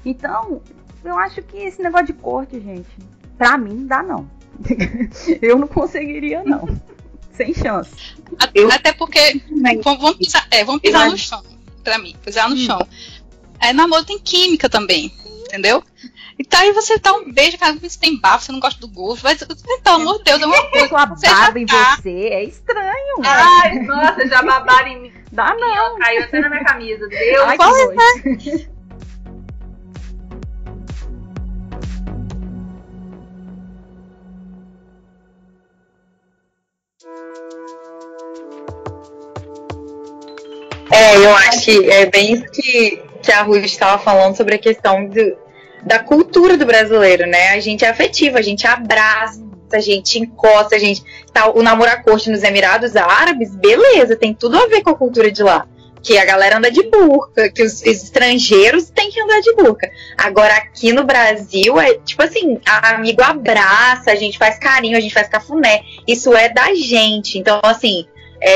Então, eu acho que esse negócio de corte, gente, pra mim não dá, não. Eu não conseguiria, não. Sem chance. Até porque vamos pisar no chão. Pra mim, pisar no chão. Namoro tem química também, entendeu? Então aí você dá um beijo, cara, você tem bafo, você não gosta do gosto. Mas, então, amor de Deus, é uma coisa. Sua baba em você é estranho. Ai, nossa, já babaram em mim. Dá não. Caiu até na minha camisa. Deus. Ai, que nojo. Eu acho que é bem isso que a Ruth estava falando sobre a questão da cultura do brasileiro, né? A gente é afetivo, a gente abraça, a gente encosta, a gente o namoro à corte nos Emirados Árabes, beleza, tem tudo a ver com a cultura de lá. Que a galera anda de burca, que os estrangeiros têm que andar de burca. Agora, aqui no Brasil, é tipo assim, amigo abraça, a gente faz carinho, a gente faz cafuné. Isso é da gente. Então, assim,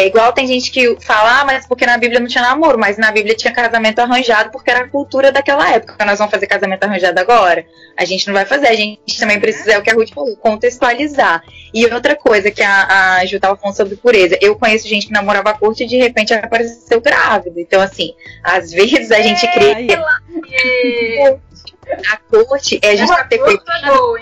igual tem gente que fala, mas porque na Bíblia não tinha namoro, mas na Bíblia tinha casamento arranjado porque era a cultura daquela época. Nós vamos fazer casamento arranjado agora? A gente não vai fazer, a gente também precisa, é o que a Ruth falou, contextualizar. E outra coisa que a Ju estava falando sobre pureza, eu conheço gente que namorava a corte e de repente apareceu grávida. Então, assim, às vezes a gente cria... A corte, a gente tem que ter cuidado,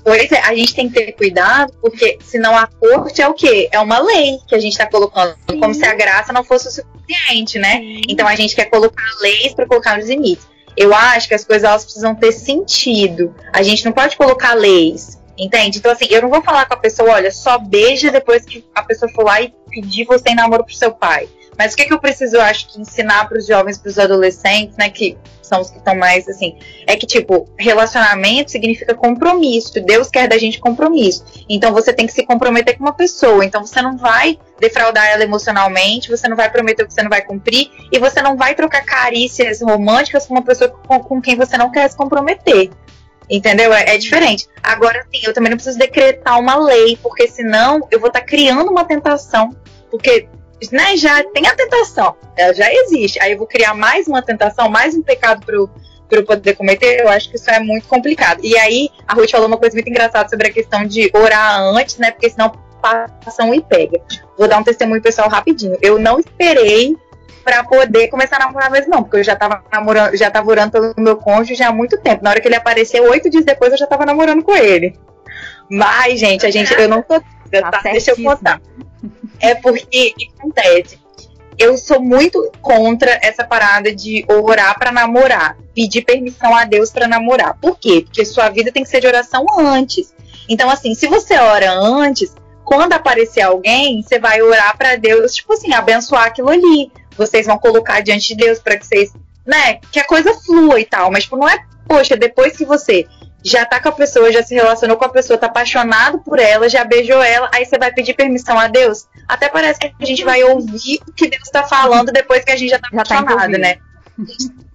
pois é, a gente tem que ter cuidado, porque senão a corte é o quê? É uma lei que a gente está colocando, como se a graça não fosse o suficiente, né? Então a gente quer colocar leis para colocar nos limites. Eu acho que as coisas elas precisam ter sentido. A gente não pode colocar leis, entende? Então assim, eu não vou falar com a pessoa, olha, só beija depois que a pessoa for lá e pedir você em namoro pro seu pai. Mas o que eu preciso, eu acho, que ensinar para os jovens, para os adolescentes, né, que são os que estão mais, assim, é que, tipo, relacionamento significa compromisso. Deus quer da gente compromisso. Então, você tem que se comprometer com uma pessoa. Então, você não vai defraudar ela emocionalmente, você não vai prometer o que você não vai cumprir, e você não vai trocar carícias românticas com uma pessoa com quem você não quer se comprometer. Entendeu? É diferente. Agora, sim, eu também não preciso decretar uma lei, porque senão eu vou estar criando uma tentação. Porque... né, já tem a tentação, ela já existe. Aí eu vou criar mais uma tentação, mais um pecado para eu poder cometer. Eu acho que isso é muito complicado. E aí a Ruth falou uma coisa muito engraçada sobre a questão de orar antes, né? Porque senão passa um e pega. Vou dar um testemunho pessoal rapidinho. Eu não esperei para poder começar a namorar mesmo, não, porque eu já tava orando pelo meu cônjuge há muito tempo. Na hora que ele apareceu, 8 dias depois, eu já tava namorando com ele. Mas, gente, eu não tô. Tá, deixa eu contar. É porque, o que acontece? Eu sou muito contra essa parada de orar pra namorar, pedir permissão a Deus pra namorar. Por quê? Porque sua vida tem que ser de oração antes. Então, assim, se você ora antes, quando aparecer alguém, você vai orar pra Deus, tipo assim, abençoar aquilo ali. Vocês vão colocar diante de Deus pra que vocês, né, que a coisa flua e tal. Mas, tipo, não é, poxa, depois que você já tá com a pessoa, já se relacionou com a pessoa, tá apaixonado por ela, já beijou ela, aí você vai pedir permissão a Deus. Até parece que a gente vai ouvir o que Deus tá falando depois que a gente já tá apaixonado, né?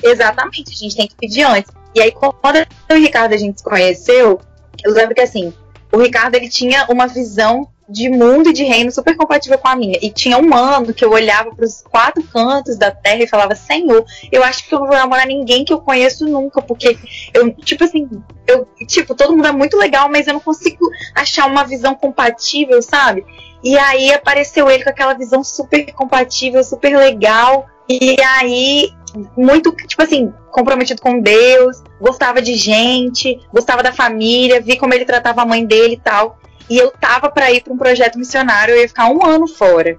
Exatamente, a gente tem que pedir antes. E aí, quando eu e o Ricardo a gente se conheceu, eu lembro que assim, o Ricardo ele tinha uma visão de mundo e de reino super compatível com a minha. E tinha um ano que eu olhava para os 4 cantos da terra e falava, Senhor, eu acho que eu não vou namorar ninguém que eu conheço nunca, porque eu, tipo assim, todo mundo é muito legal, mas eu não consigo achar uma visão compatível, sabe? E aí apareceu ele com aquela visão super compatível, super legal. E aí, muito, tipo assim, comprometido com Deus, gostava de gente, gostava da família, vi como ele tratava a mãe dele e tal. E eu tava pra ir pra um projeto missionário, eu ia ficar 1 ano fora.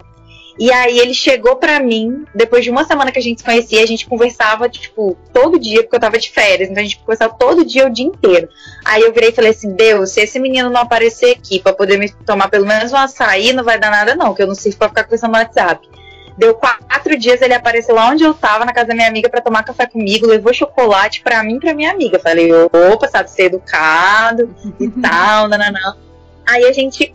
E aí ele chegou pra mim, depois de 1 semana que a gente se conhecia, a gente conversava, tipo, todo dia, porque eu tava de férias, então a gente conversava todo dia, o dia inteiro. Aí eu virei e falei assim, Deus, se esse menino não aparecer aqui pra poder me tomar pelo menos um açaí, não vai dar nada não, que eu não sirvo pra ficar conversando no WhatsApp. Deu 4 dias, ele apareceu lá onde eu tava, na casa da minha amiga, pra tomar café comigo, levou chocolate pra mim e pra minha amiga. Falei, opa, sabe ser educado e tal, nananã. Aí a gente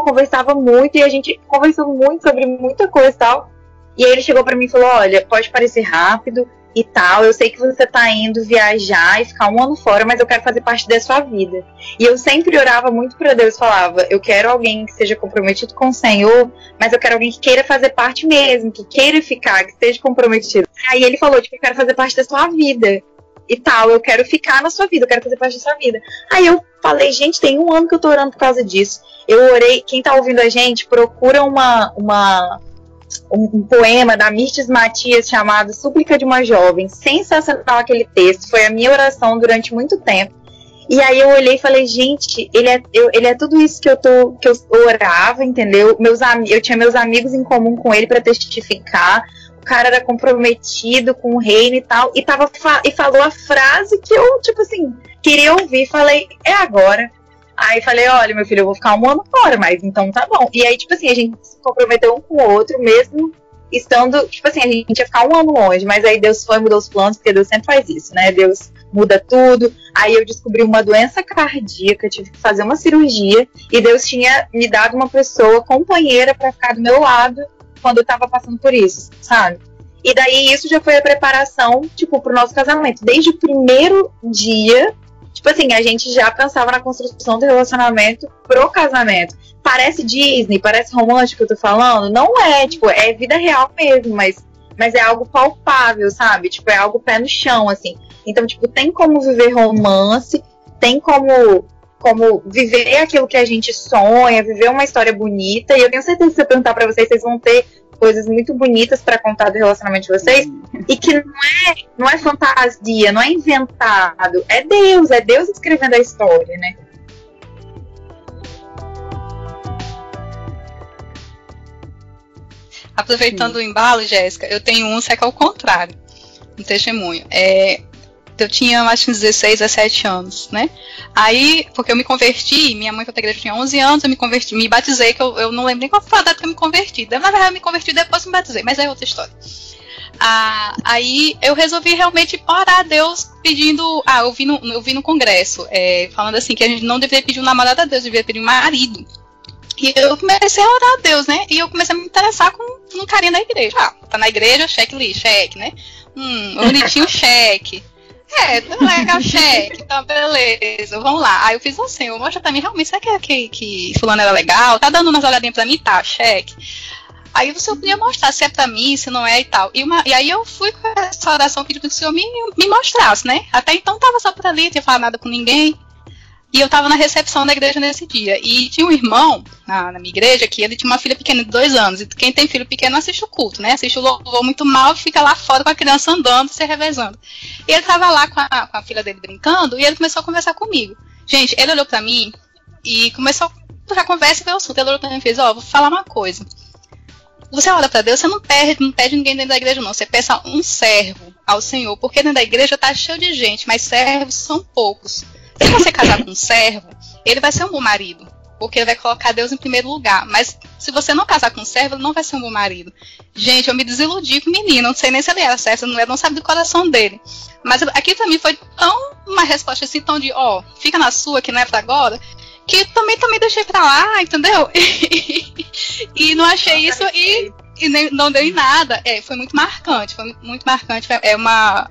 conversava muito, e a gente conversou muito sobre muita coisa e tal. E aí ele chegou pra mim e falou, olha, pode parecer rápido e tal, eu sei que você tá indo viajar e ficar 1 ano fora, mas eu quero fazer parte da sua vida. E eu sempre orava muito pra Deus, falava, eu quero alguém que seja comprometido com o Senhor, mas eu quero alguém que queira fazer parte mesmo, que queira ficar, que esteja comprometido. Aí ele falou, tipo, eu quero fazer parte da sua vida e tal, eu quero ficar na sua vida, eu quero fazer parte da sua vida. Aí eu falei, gente, tem 1 ano que eu tô orando por causa disso. Eu orei, quem tá ouvindo a gente, procura um poema da Mirtes Matias chamado Súplica de uma Jovem. Sensacional aquele texto, foi a minha oração durante muito tempo. E aí eu olhei e falei, gente, ele é tudo isso que eu orava, entendeu? Eu tinha meus amigos em comum com ele para testificar. O cara era comprometido com o reino e tal, e falou a frase que eu, tipo assim, queria ouvir. Falei, é agora. Aí falei, olha, meu filho, eu vou ficar 1 ano fora, mas então tá bom. E aí, tipo assim, a gente se comprometeu um com o outro, mesmo estando, tipo assim, a gente ia ficar 1 ano longe, mas aí Deus mudou os planos, porque Deus sempre faz isso, né? Deus muda tudo. Aí eu descobri uma doença cardíaca, tive que fazer uma cirurgia, e Deus tinha me dado uma pessoa companheira pra ficar do meu lado quando eu tava passando por isso, sabe? E daí isso já foi a preparação, tipo, pro nosso casamento. Desde o primeiro dia, tipo assim, a gente já pensava na construção do relacionamento pro casamento. Parece Disney, parece romântico, eu tô falando? Não é, tipo, é vida real mesmo, mas é algo palpável, sabe? Tipo, é algo pé no chão, assim. Então, tipo, tem como viver romance, tem como viver aquilo que a gente sonha, viver uma história bonita. E eu tenho certeza que se eu perguntar pra vocês, vocês vão ter coisas muito bonitas pra contar do relacionamento de vocês. E que não é fantasia, não é inventado. É Deus escrevendo a história, né? Aproveitando o embalo, Jéssica, eu tenho um, só que é o contrário. Um testemunho. Eu tinha, acho que 16, 17 anos, né? Aí, porque eu me converti, minha mãe foi pra igreja, eu tinha 11 anos, eu me converti, me batizei, que eu não lembro nem qual foi a data que eu me converti. Na verdade, eu me converti depois que me batizei, mas é outra história. Aí eu resolvi realmente orar a Deus pedindo. Eu vi no congresso, falando assim, que a gente não deveria pedir um namorado a Deus, deveria pedir um marido. E eu comecei a orar a Deus, né? E eu comecei a me interessar com um carinha da igreja. Tá na igreja, cheque, né? Bonitinho, cheque. Legal, cheque, então beleza, vamos lá. Aí eu fiz assim, mostra pra mim, realmente, será que fulano era legal? Tá dando umas olhadinhas pra mim? Tá, cheque. Aí você podia mostrar se é pra mim, se não é e tal. E aí eu fui com essa oração pedindo que o Senhor me mostrasse, né? Até então tava só por ali, não tinha falado nada com ninguém. E eu tava na recepção da igreja nesse dia. E tinha um irmão na minha igreja que ele tinha uma filha pequena de 2 anos. E quem tem filho pequeno assiste o culto, né? Assiste o louvor muito mal e fica lá fora com a criança andando, se revezando. E ele tava lá com a filha dele brincando e ele começou a conversar comigo. Gente, ele olhou pra mim e começou a conversa e veio o assunto. Ele olhou pra mim e fez, vou falar uma coisa. Você ora pra Deus, você não pede ninguém dentro da igreja, não. Você peça um servo ao Senhor. Porque dentro da igreja tá cheio de gente, mas servos são poucos. Se você casar com um servo, ele vai ser um bom marido, porque ele vai colocar Deus em primeiro lugar. Mas se você não casar com um servo, ele não vai ser um bom marido. Gente, eu me desiludi com o menino, não sei nem se ele era certo, não sabe do coração dele. Mas aqui pra mim foi tão uma resposta assim, tão de, fica na sua, que não é pra agora, que também deixei pra lá, entendeu? E não achei isso e não deu em nada. Foi muito marcante,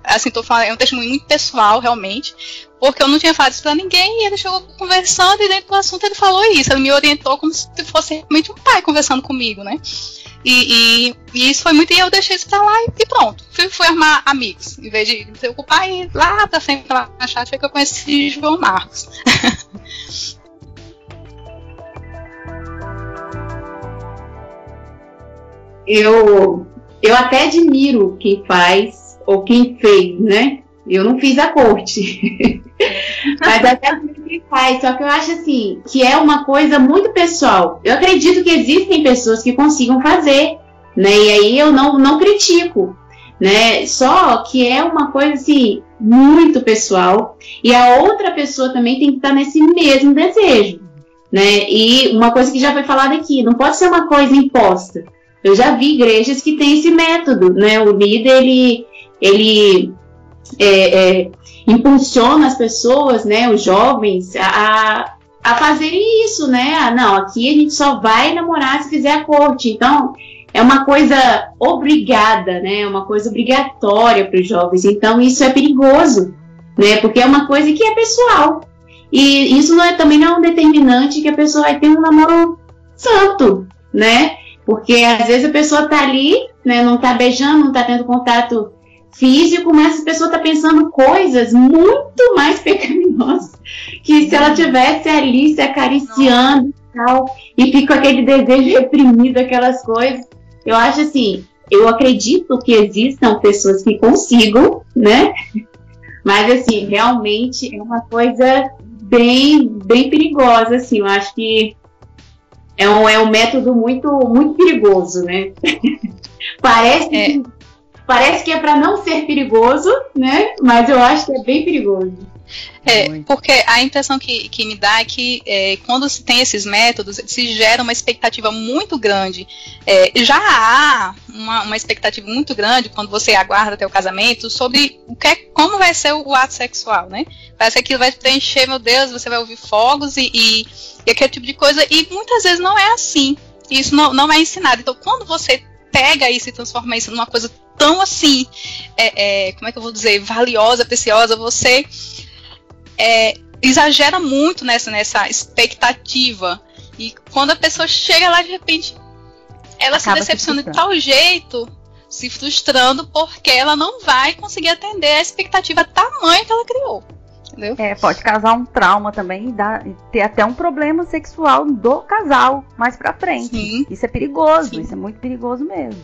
assim, tô falando, é um testemunho muito pessoal, realmente, porque eu não tinha falado isso pra ninguém, e ele chegou conversando, e dentro do assunto ele falou isso, ele me orientou como se fosse realmente um pai conversando comigo, né? E isso foi muito, e eu deixei isso pra lá e pronto, fui armar amigos, em vez de me preocupar, e lá pra frente, lá na chat, foi que eu conheci João Marcos. eu até admiro quem faz ou quem fez, né? Eu não fiz a corte, mas até admiro quem faz. Só que eu acho assim, que é uma coisa muito pessoal. Eu acredito que existem pessoas que consigam fazer, né? E aí eu não critico, né? Só que é uma coisa assim, muito pessoal. E a outra pessoa também tem que estar nesse mesmo desejo, né? E uma coisa que já foi falada aqui, não pode ser uma coisa imposta. Eu já vi igrejas que têm esse método, né? O líder, ele impulsiona as pessoas, né? Os jovens a fazerem isso, né? Não, aqui a gente só vai namorar se fizer a corte. Então, é uma coisa obrigada, né? Uma coisa obrigatória para os jovens. Então, isso é perigoso, né? Porque é uma coisa que é pessoal. E isso também não é um determinante que a pessoa vai ter um namoro santo, né? Porque às vezes a pessoa tá ali, né, não tá beijando, não tá tendo contato físico, mas a pessoa tá pensando coisas muito mais pecaminosas que se ela tivesse ali se acariciando e tal, e fica com aquele desejo reprimido, aquelas coisas. Eu acho assim, eu acredito que existam pessoas que consigam, né? Mas assim, realmente é uma coisa bem perigosa, assim. Eu acho que é um método muito perigoso, né? Parece que é para não ser perigoso, né? Mas eu acho que é bem perigoso. Porque a impressão que me dá é que quando se tem esses métodos, se gera uma expectativa muito grande. Já há uma expectativa muito grande quando você aguarda até o casamento sobre como vai ser o ato sexual, né? Parece que aquilo vai preencher, meu Deus, você vai ouvir fogos e aquele tipo de coisa, e muitas vezes não é assim. Isso não é ensinado. Então, quando você pega isso e transforma isso numa coisa tão assim, como é que eu vou dizer, valiosa, preciosa, você exagera muito nessa expectativa. E quando a pessoa chega lá, de repente, ela se decepciona de tal jeito, se frustrando, porque ela não vai conseguir atender a expectativa tamanha que ela criou. Entendeu? Pode causar um trauma também e ter até um problema sexual do casal mais pra frente. Sim. Isso é perigoso, Sim. Isso é muito perigoso mesmo.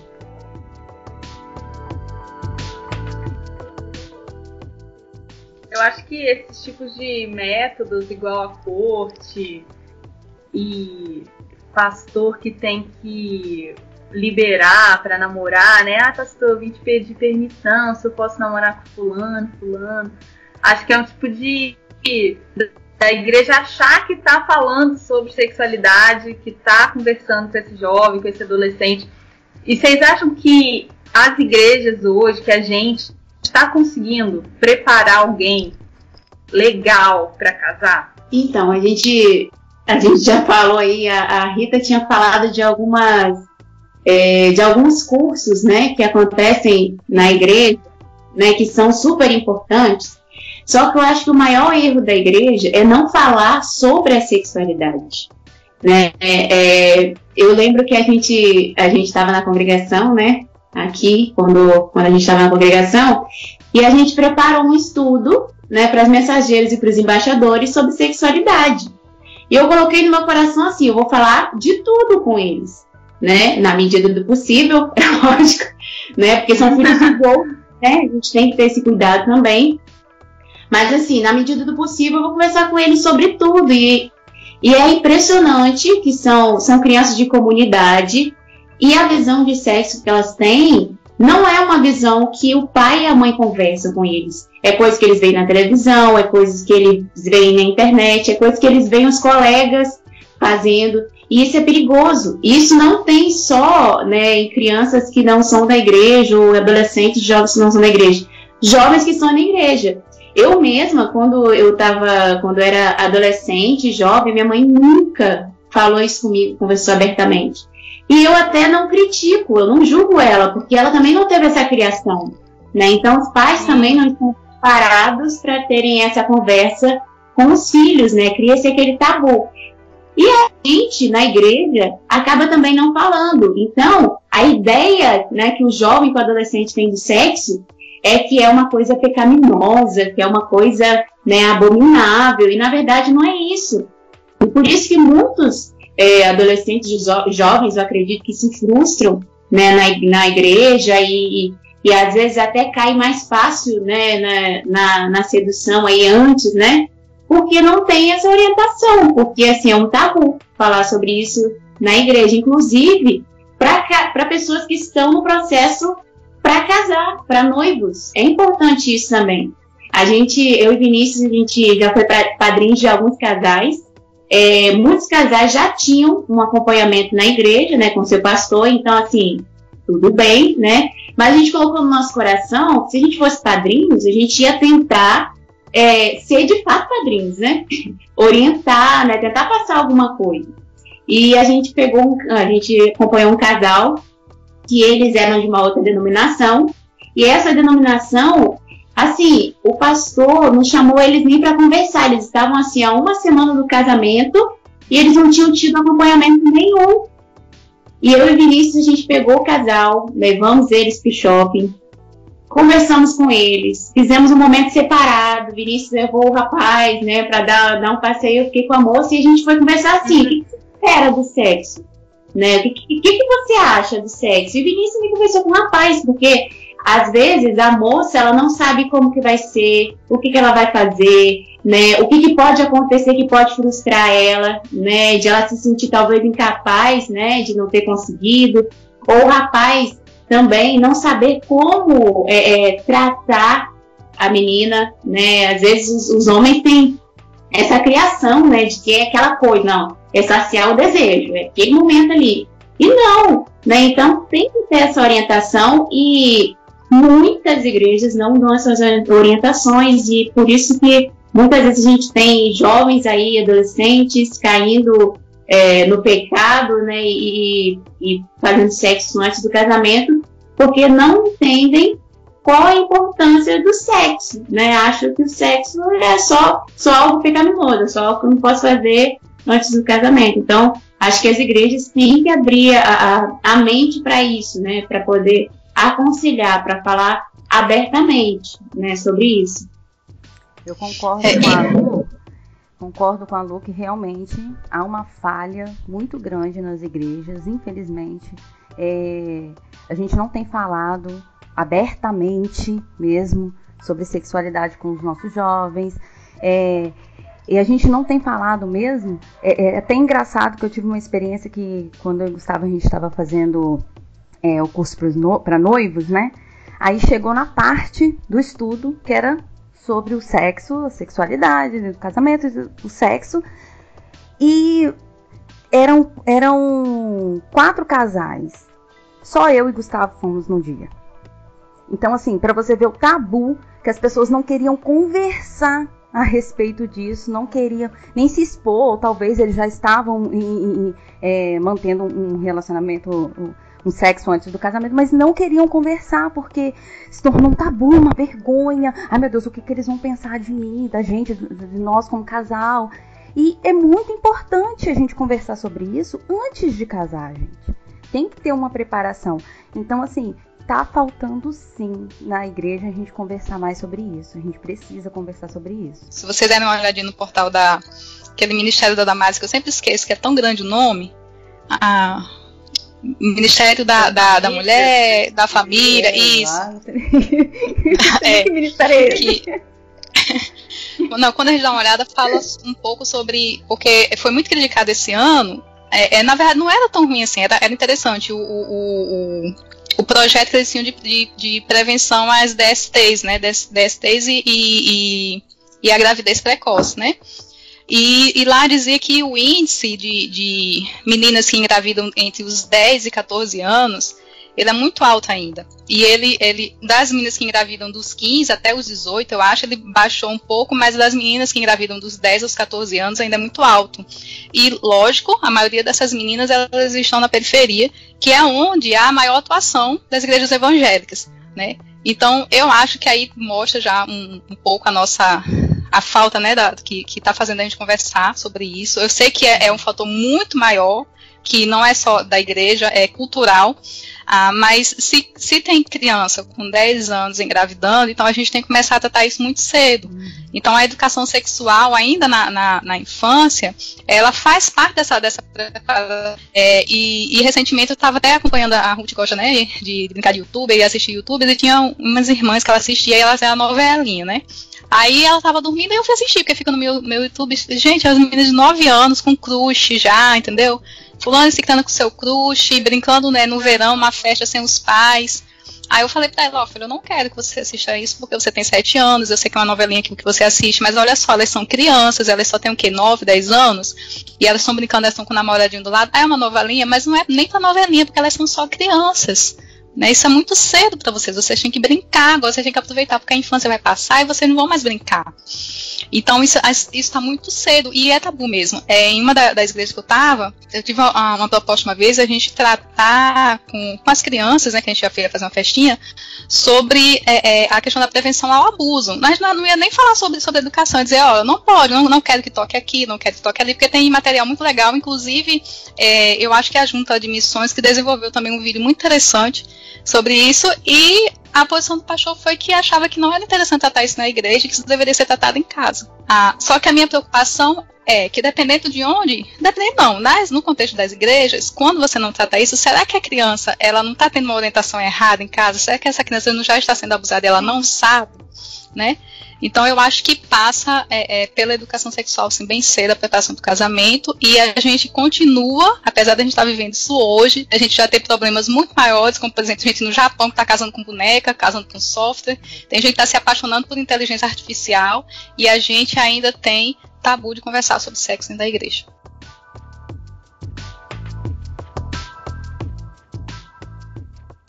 Eu acho que esses tipos de métodos, igual a corte e pastor que tem que liberar pra namorar, né? Pastor, eu vim te pedir permissão se eu posso namorar com fulano. Acho que é um tipo da igreja achar que tá falando sobre sexualidade, que tá conversando com esse jovem, com esse adolescente. E vocês acham que as igrejas hoje, que a gente está conseguindo preparar alguém legal para casar? Então, a gente já falou aí, a Rita tinha falado de alguns cursos, né, que acontecem na igreja, né, que são super importantes. Só que eu acho que o maior erro da igreja é não falar sobre a sexualidade, né? Eu lembro que a gente estava na congregação, né? Aqui, quando a gente estava na congregação, e a gente preparou um estudo, né, para as mensageiras e para os embaixadores sobre sexualidade. E eu coloquei no meu coração assim, eu vou falar de tudo com eles, né? Na medida do possível, é lógico, né? Porque são filhos de Deus, né? A gente tem que ter esse cuidado também. Mas assim, na medida do possível, eu vou conversar com eles sobre tudo. E é impressionante que são crianças de comunidade, e a visão de sexo que elas têm não é uma visão que o pai e a mãe conversam com eles. É coisa que eles veem na televisão, é coisas que eles veem na internet, é coisa que eles veem os colegas fazendo. E isso é perigoso. Isso não tem só, né, em crianças que não são da igreja, ou adolescentes, jovens que não são da igreja. Jovens que são na igreja. Eu mesma, quando eu era adolescente, jovem, minha mãe nunca falou isso comigo, conversou abertamente. E eu até não critico, eu não julgo ela, porque ela também não teve essa criação, né? Então os pais também não estão preparados para terem essa conversa com os filhos, né? Cria-se aquele tabu. E a gente, na igreja, acaba também não falando. Então, a ideia, né, que o jovem e o adolescente tem de sexo é que é uma coisa pecaminosa, que é uma coisa, né, abominável, e na verdade não é isso. E por isso que muitos adolescentes e jovens, eu acredito, que se frustram né, na igreja e às vezes até cai mais fácil, né, na sedução aí antes, né, porque não tem essa orientação, porque assim é um tabu falar sobre isso na igreja, inclusive para pessoas que estão no processo para casar, para noivos. É importante isso também. Eu e Vinícius, a gente já foi padrinhos de alguns casais. Muitos casais já tinham um acompanhamento na igreja, né, com seu pastor, então assim, tudo bem, né? Mas a gente colocou no nosso coração que se a gente fosse padrinhos, a gente ia tentar ser de fato padrinhos, né? Orientar, né? Tentar passar alguma coisa. E a gente acompanhou um casal que eles eram de uma outra denominação, e essa denominação, assim, o pastor não chamou eles nem para conversar, eles estavam assim há uma semana do casamento e eles não tinham tido acompanhamento nenhum. E eu e Vinícius, a gente pegou o casal, levamos eles para o shopping, conversamos com eles, fizemos um momento separado, Vinícius levou o rapaz, né, para dar um passeio, eu fiquei com a moça e a gente foi conversar assim, o que você espera do sexo? Né? O que você acha do sexo? E Vinícius me conversou com o rapaz, porque às vezes a moça ela não sabe como que vai ser, o que ela vai fazer, né? O que pode acontecer que pode frustrar ela, né? De ela se sentir talvez incapaz, né? De não ter conseguido, ou o rapaz também não saber como tratar a menina, né? Às vezes os homens têm essa criação, né? De que é aquela coisa, não, é saciar o desejo, é aquele momento ali. E não, né? Então tem que ter essa orientação e muitas igrejas não dão essas orientações e por isso que muitas vezes a gente tem jovens aí, adolescentes, caindo no pecado, né, e fazendo sexo antes do casamento, porque não entendem qual a importância do sexo, né? Acham que o sexo é só algo pecaminoso, só algo que eu não posso fazer antes do casamento. Então, acho que as igrejas têm que abrir a mente para isso, né, para poder aconselhar, para falar abertamente, né, sobre isso. Eu concordo com a Lu que realmente há uma falha muito grande nas igrejas, infelizmente. A gente não tem falado abertamente mesmo sobre sexualidade com os nossos jovens, e a gente não tem falado mesmo. É até engraçado que eu tive uma experiência que quando eu e o Gustavo a gente estava fazendo o curso para noivos, né? Aí chegou na parte do estudo que era sobre o sexo, a sexualidade, o casamento, o sexo. E eram 4 casais. Só eu e Gustavo fomos no dia. Então, assim, para você ver o tabu, que as pessoas não queriam conversar a respeito disso, não queriam nem se expor, ou talvez eles já estavam mantendo um relacionamento, um sexo antes do casamento, mas não queriam conversar, porque se tornou um tabu, uma vergonha. Ai, meu Deus, o que eles vão pensar de mim, da gente, de nós como casal? E é muito importante a gente conversar sobre isso antes de casar, gente. Tem que ter uma preparação. Então, assim, tá faltando sim na igreja a gente conversar mais sobre isso. A gente precisa conversar sobre isso. Se vocês derem uma olhadinha no portal aquele Ministério da Damares, que eu sempre esqueço, que é tão grande o nome, Ministério da Mulher, da Família, isso. Que ministério é esse? Não, quando a gente dá uma olhada, fala um pouco sobre, porque foi muito criticado esse ano. Na verdade, não era tão ruim assim, era interessante o projeto que eles tinham de prevenção às DSTs, né? DSTs e a gravidez precoce, né? E lá dizia que o índice de meninas que engravidam entre os 10 e 14 anos, ele é muito alto ainda. E ele das meninas que engravidam dos 15 até os 18, eu acho, ele baixou um pouco, mas das meninas que engravidam dos 10 aos 14 anos ainda é muito alto. E, lógico, a maioria dessas meninas, elas estão na periferia, que é onde há a maior atuação das igrejas evangélicas, né? Então, eu acho que aí mostra já um pouco a falta, né, que está fazendo a gente conversar sobre isso. Eu sei que é um fator muito maior, que não é só da igreja, é cultural. Mas se tem criança com 10 anos engravidando, então a gente tem que começar a tratar isso muito cedo. Então a educação sexual, ainda na infância, ela faz parte dessa preparação. E recentemente eu estava até acompanhando a Ruth gosta, né, de brincar de youtuber e assistir youtubers, e tinha umas irmãs que ela assistia e elas eram novelinha, né? Aí ela tava dormindo e eu fui assistir, porque fica no meu YouTube. Gente, as meninas de 9 anos com crush já, entendeu? Fulano se cantando com seu crush, brincando, né, no verão, uma festa sem os pais. Aí eu falei pra ela, filho, eu não quero que você assista isso porque você tem 7 anos, eu sei que é uma novelinha que você assiste, mas olha só, elas são crianças, elas só têm o quê? 9, 10 anos? E elas estão brincando, elas estão com o namoradinho do lado. É uma novelinha, mas não é nem pra novelinha, porque elas são só crianças. Né, isso é muito cedo para vocês têm que brincar, agora vocês têm que aproveitar, porque a infância vai passar e vocês não vão mais brincar. Então isso está muito cedo, e é tabu mesmo. Em uma das igrejas que eu tive uma proposta uma vez, a gente tratar com as crianças, né, que a gente ia fazer uma festinha, sobre a questão da prevenção ao abuso. Nós não ia nem falar sobre educação, dizer, ó, não pode, não quero que toque aqui, não quero que toque ali, porque tem material muito legal, inclusive eu acho que a Junta de Missões que desenvolveu também um vídeo muito interessante sobre isso, e a posição do pastor foi que achava que não era interessante tratar isso na igreja, que isso deveria ser tratado em casa. Só que a minha preocupação é que dependendo de onde, no contexto das igrejas, quando você não trata isso, será que a criança ela não está tendo uma orientação errada em casa? Será que essa criança não já está sendo abusada e ela não sabe? Né? Então eu acho que passa pela educação sexual assim, bem cedo, a preparação do casamento, e a gente continua, apesar de a gente estar vivendo isso hoje, a gente já tem problemas muito maiores, como por exemplo, gente no Japão que está casando com boneca, casando com software, tem gente que está se apaixonando por inteligência artificial, e a gente ainda tem tabu de conversar sobre sexo dentro da igreja.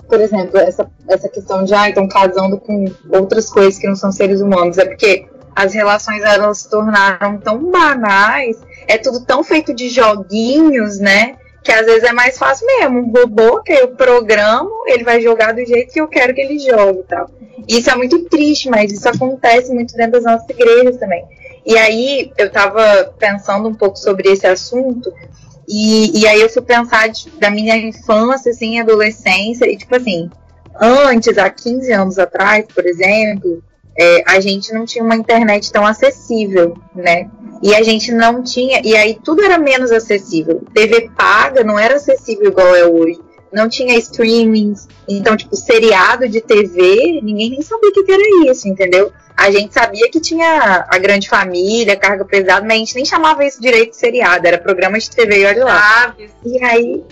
Por exemplo, essa questão de estão casando com outras coisas que não são seres humanos, é porque as relações elas se tornaram tão banais, é tudo tão feito de joguinhos, né, que às vezes é mais fácil mesmo, um robô que eu programo, ele vai jogar do jeito que eu quero que ele jogue e tal. Isso é muito triste, mas isso acontece muito dentro das nossas igrejas também. E aí eu tava pensando um pouco sobre esse assunto, e aí eu fui pensar da minha infância, assim, adolescência, e tipo assim, antes, há 15 anos atrás, por exemplo, a gente não tinha uma internet tão acessível, né? E a gente não tinha, e aí tudo era menos acessível. TV paga não era acessível igual é hoje. Não tinha streamings, então, tipo, seriado de TV, ninguém nem sabia o que era isso, entendeu? A gente sabia que tinha a Grande Família, Carga Pesada, mas a gente nem chamava isso direito de seriado, era programa de TV e olha lá. Chaves. E aí,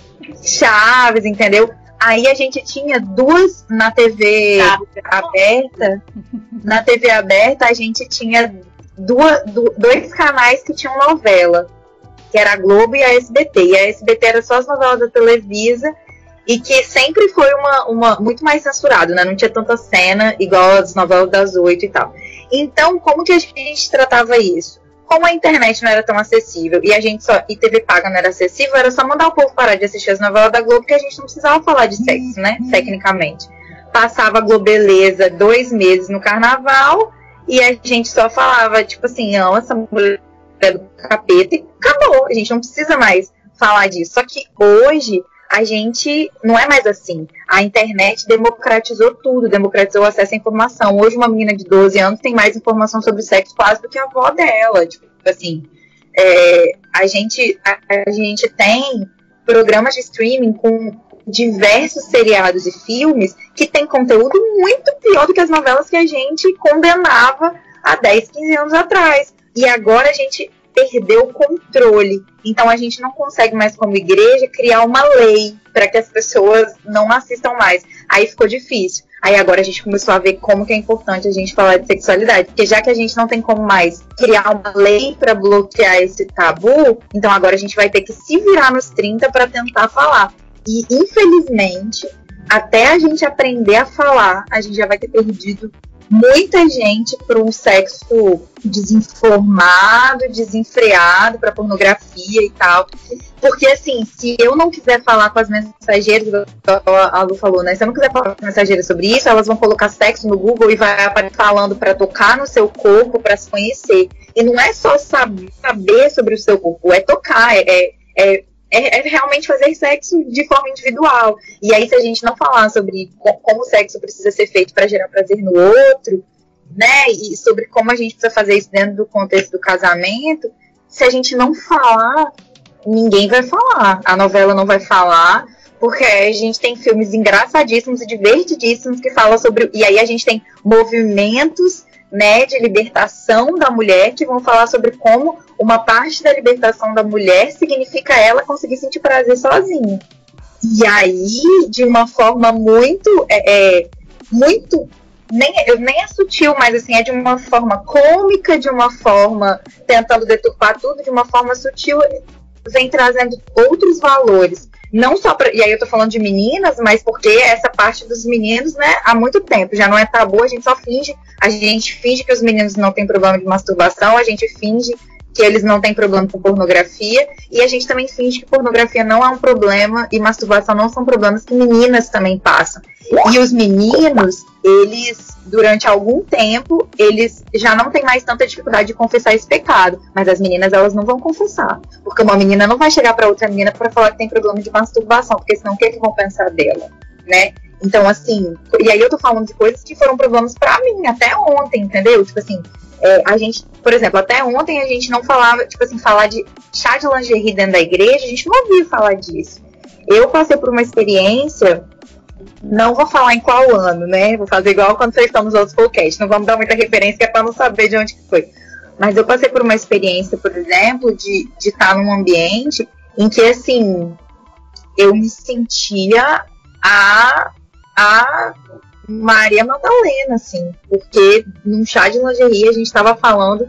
Chaves, entendeu? Aí a gente tinha duas na TV aberta. Na TV aberta a gente tinha dois canais que tinham novela, que era a Globo e a SBT. E a SBT era só as novelas da Televisa, e que sempre foi uma muito mais censurado, né? Não tinha tanta cena igual as novelas das 8 e tal. Então, como que a gente tratava isso? Como a internet não era tão acessível e TV paga não era acessível, era só mandar o povo parar de assistir as novelas da Globo, porque a gente não precisava falar de sexo, né? Tecnicamente. Passava a Globeleza 2 meses no carnaval e a gente só falava, tipo assim, não, essa mulher é do capeta e acabou. A gente não precisa mais falar disso. Só que hoje a gente não é mais assim. A internet democratizou tudo, democratizou o acesso à informação. Hoje uma menina de 12 anos tem mais informação sobre sexo quase do que a avó dela. Tipo assim, a gente tem programas de streaming com diversos seriados e filmes que tem conteúdo muito pior do que as novelas que a gente condenava há 10, 15 anos atrás. E agora a gente perdeu o controle. Então a gente não consegue mais, como igreja, criar uma lei para que as pessoas não assistam mais. Aí ficou difícil. Aí agora a gente começou a ver como que é importante a gente falar de sexualidade. Porque já que a gente não tem como mais criar uma lei para bloquear esse tabu, então agora a gente vai ter que se virar nos 30 para tentar falar. E infelizmente, até a gente aprender a falar, a gente já vai ter perdido muita gente para um sexo desinformado, desenfreado, para pornografia e tal. Porque, assim, se eu não quiser falar com as mensageiras, a Lu falou, né? Se eu não quiser falar com as mensageiras sobre isso, elas vão colocar sexo no Google e vai aparecer falando para tocar no seu corpo, para se conhecer. E não é só saber sobre o seu corpo, é tocar, é realmente fazer sexo de forma individual. E aí, se a gente não falar sobre como o sexo precisa ser feito para gerar prazer no outro, né, e sobre como a gente precisa fazer isso dentro do contexto do casamento, se a gente não falar, ninguém vai falar. A novela não vai falar, porque a gente tem filmes engraçadíssimos e divertidíssimos que falam sobre... E aí a gente tem movimentos, né, de libertação da mulher que vão falar sobre como uma parte da libertação da mulher significa ela conseguir sentir prazer sozinha. E aí, de uma forma muito... nem é sutil, mas assim, é de uma forma cômica, de uma forma tentando deturpar tudo, de uma forma sutil, vem trazendo outros valores. Não só pra, e aí eu tô falando de meninas, mas porque essa parte dos meninos, né, há muito tempo, já não é tabu, a gente finge que os meninos não têm problema de masturbação, a gente finge que eles não têm problema com pornografia, e a gente também finge que pornografia não é um problema e masturbação não são problemas que meninas também passam. E os meninos, eles, durante algum tempo, eles já não têm mais tanta dificuldade de confessar esse pecado, mas as meninas, elas não vão confessar, porque uma menina não vai chegar para outra menina para falar que tem problema de masturbação, porque senão o que é que vão pensar dela, né? Então, assim, e aí eu tô falando de coisas que foram problemas pra mim, até ontem, entendeu? Tipo assim, a gente, por exemplo, até ontem a gente não falava, tipo assim, falar de chá de lingerie dentro da igreja, a gente não ouvia falar disso. Eu passei por uma experiência, não vou falar em qual ano, né? Vou fazer igual quando vocês estão nos outros podcasts, não vamos dar muita referência, que é pra não saber de onde que foi. Mas eu passei por uma experiência, por exemplo, de estar num ambiente em que, assim, eu me sentia a Maria Madalena, assim, porque num chá de lingerie a gente tava falando,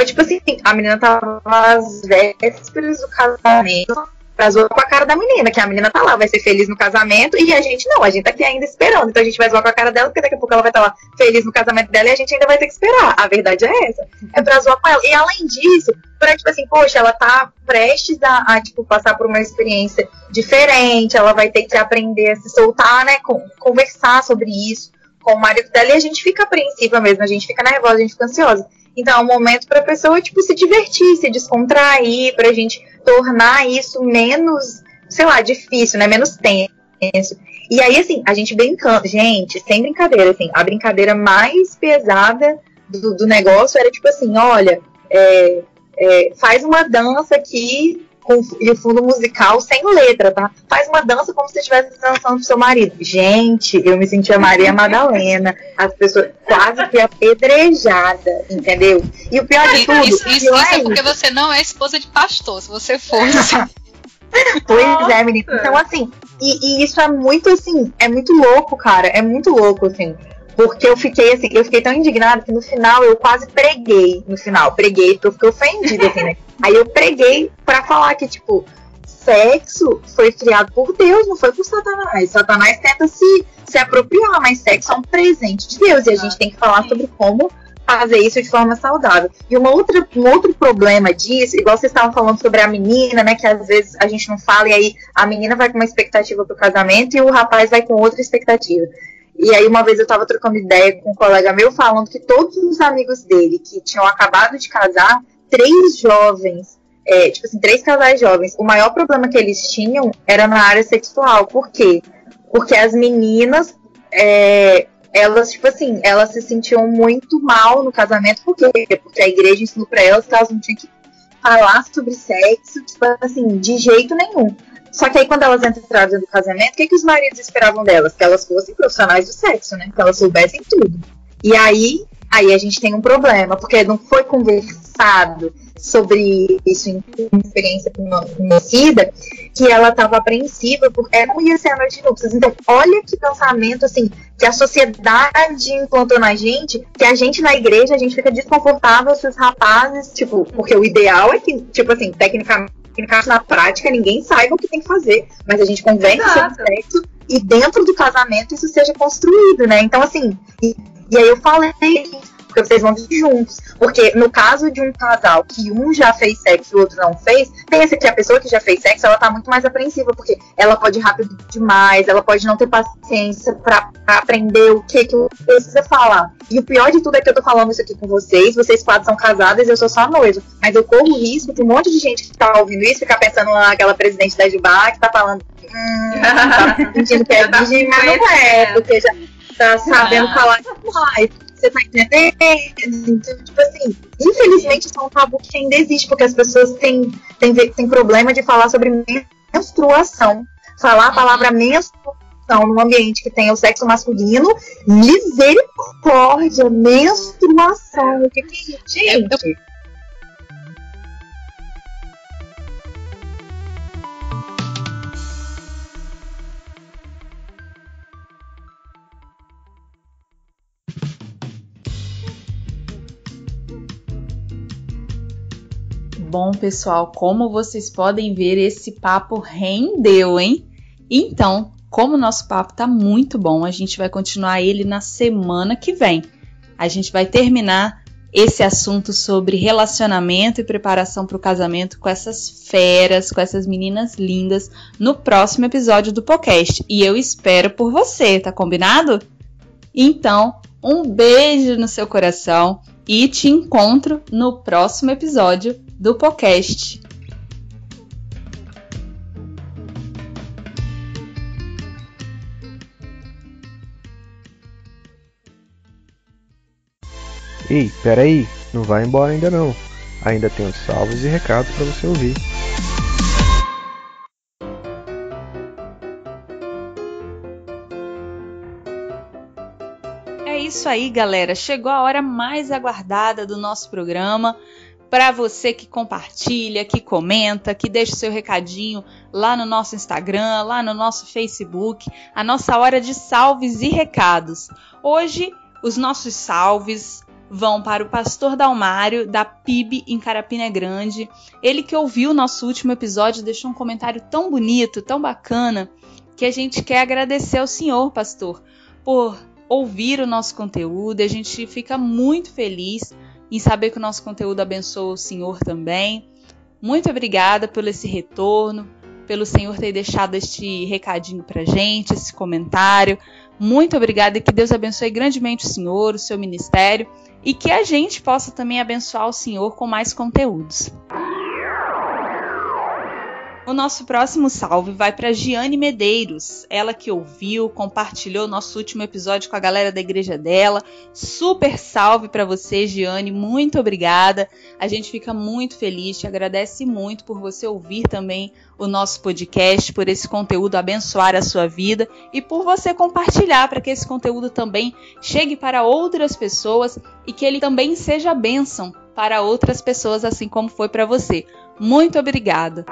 tipo assim, a menina tava às vésperas do casamento, pra zoar com a cara da menina, que a menina tá lá, vai ser feliz no casamento, e a gente não, a gente tá aqui ainda esperando, então a gente vai zoar com a cara dela, porque daqui a pouco ela vai estar lá feliz no casamento dela, e a gente ainda vai ter que esperar, a verdade é essa, é pra zoar com ela, e além disso, pra, tipo assim, poxa, ela tá prestes a tipo, passar por uma experiência diferente, ela vai ter que aprender a se soltar, né, conversar sobre isso com o marido dela, e a gente fica apreensiva mesmo, a gente fica nervosa, a gente fica ansiosa. Então é um momento pra pessoa, tipo, se divertir, se descontrair, pra gente tornar isso menos, sei lá, difícil, né, menos tenso. E aí, assim, a gente brincando, gente, sem brincadeira, assim, a brincadeira mais pesada do negócio era tipo assim, olha, faz uma dança aqui e o fundo musical sem letra, tá? Faz uma dança como se você estivesse dançando pro seu marido. Gente, eu me sentia Maria Madalena. As pessoas quase que apedrejada, entendeu? E o pior de tudo... Isso é porque você não é esposa de pastor, se você fosse. Pois é, menina. Então, assim, e isso é muito, assim, é muito louco, cara. É muito louco, assim. Porque eu fiquei tão indignada que no final eu quase preguei. Preguei porque eu fiquei ofendida, assim, né? Aí eu preguei pra falar que, tipo, sexo foi criado por Deus, não foi por Satanás. Satanás tenta se apropriar, mas sexo é um presente de Deus. E a gente tem que falar sobre como fazer isso de forma saudável. E um outro problema disso, igual vocês estavam falando sobre a menina, né, que às vezes a gente não fala, e aí a menina vai com uma expectativa pro casamento e o rapaz vai com outra expectativa. E aí uma vez eu tava trocando ideia com um colega meu falando que todos os amigos dele que tinham acabado de casar, 3 jovens, tipo assim, 3 casais jovens, o maior problema que eles tinham era na área sexual. Por quê? Porque as meninas, elas, tipo assim, elas se sentiam muito mal no casamento. Por quê? Porque a igreja ensinou pra elas que elas não tinham que falar sobre sexo, tipo assim, de jeito nenhum. Só que aí quando elas entraram dentro do casamento, o que os maridos esperavam delas? Que elas fossem profissionais do sexo, né? Que elas soubessem tudo. E aí a gente tem um problema, porque não foi conversado sobre isso em experiência conhecida, que ela estava apreensiva porque não ia ser a noite de núpcias. Então, olha que pensamento, assim, que a sociedade implantou na gente, que a gente na igreja, a gente fica desconfortável se os rapazes, tipo, porque o ideal é que, tipo assim, tecnicamente, na prática, ninguém saiba o que tem que fazer, mas a gente conversa sobre sexo e dentro do casamento isso seja construído, né? Então, assim, e aí eu falei, porque vocês vão vir juntos. Porque no caso de um casal que um já fez sexo e o outro não fez, pensa que a pessoa que já fez sexo, ela tá muito mais apreensiva, porque ela pode ir rápido demais, ela pode não ter paciência pra aprender o que precisa falar. E o pior de tudo é que eu tô falando isso aqui com vocês 4 são casadas e eu sou só a noiva. Mas eu corro o risco de um monte de gente que tá ouvindo isso ficar pensando naquela presidente da Jubá que tá falando, tá sentindo que é virgem, mas não é, porque já tá sabendo falar demais. Você tá entendendo? Então, tipo assim, infelizmente isso é um tabu que ainda existe, porque as pessoas têm problema de falar sobre menstruação. Falar a palavra menstruação num ambiente que tem o sexo masculino, misericórdia, menstruação. O que é isso, gente? Bom, pessoal, como vocês podem ver, esse papo rendeu, hein? Então, como o nosso papo tá muito bom, a gente vai continuar ele na semana que vem. A gente vai terminar esse assunto sobre relacionamento e preparação para o casamento com essas feras, com essas meninas lindas, no próximo episódio do podcast. E eu espero por você, tá combinado? Então, um beijo no seu coração e te encontro no próximo episódio do podcast. Ei, peraí, não vai embora ainda não. Ainda tem os salvos e recados para você ouvir. É isso aí, galera. Chegou a hora mais aguardada do nosso programa. Para você que compartilha, que comenta, que deixa o seu recadinho lá no nosso Instagram, lá no nosso Facebook, a nossa hora de salves e recados. Hoje, os nossos salves vão para o pastor Dalmário, da PIB em Carapina Grande. Ele que ouviu o nosso último episódio deixou um comentário tão bonito, tão bacana, que a gente quer agradecer ao senhor, pastor, por ouvir o nosso conteúdo. A gente fica muito feliz em saber que o nosso conteúdo abençoa o senhor também. Muito obrigada por esse retorno, pelo senhor ter deixado este recadinho pra gente, esse comentário. Muito obrigada e que Deus abençoe grandemente o senhor, o seu ministério, e que a gente possa também abençoar o senhor com mais conteúdos. O nosso próximo salve vai para Giane Medeiros, ela que ouviu, compartilhou o nosso último episódio com a galera da igreja dela. Super salve para você, Giane, muito obrigada. A gente fica muito feliz, te agradece muito por você ouvir também o nosso podcast, por esse conteúdo abençoar a sua vida e por você compartilhar para que esse conteúdo também chegue para outras pessoas e que ele também seja bênção para outras pessoas, assim como foi para você. Muito obrigada.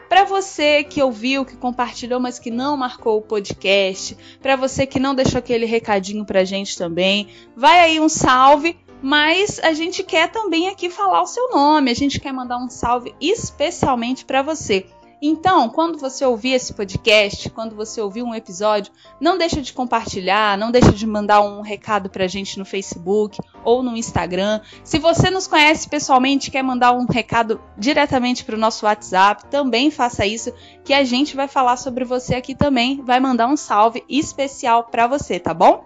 Para você que ouviu, que compartilhou, mas que não marcou o podcast, para você que não deixou aquele recadinho pra gente também, vai aí um salve, mas a gente quer também aqui falar o seu nome, a gente quer mandar um salve especialmente para você. Então, quando você ouvir esse podcast, quando você ouvir um episódio, não deixa de compartilhar, não deixa de mandar um recado pra gente no Facebook ou no Instagram. Se você nos conhece pessoalmente e quer mandar um recado diretamente pro nosso WhatsApp, também faça isso, que a gente vai falar sobre você aqui também, vai mandar um salve especial pra você, tá bom?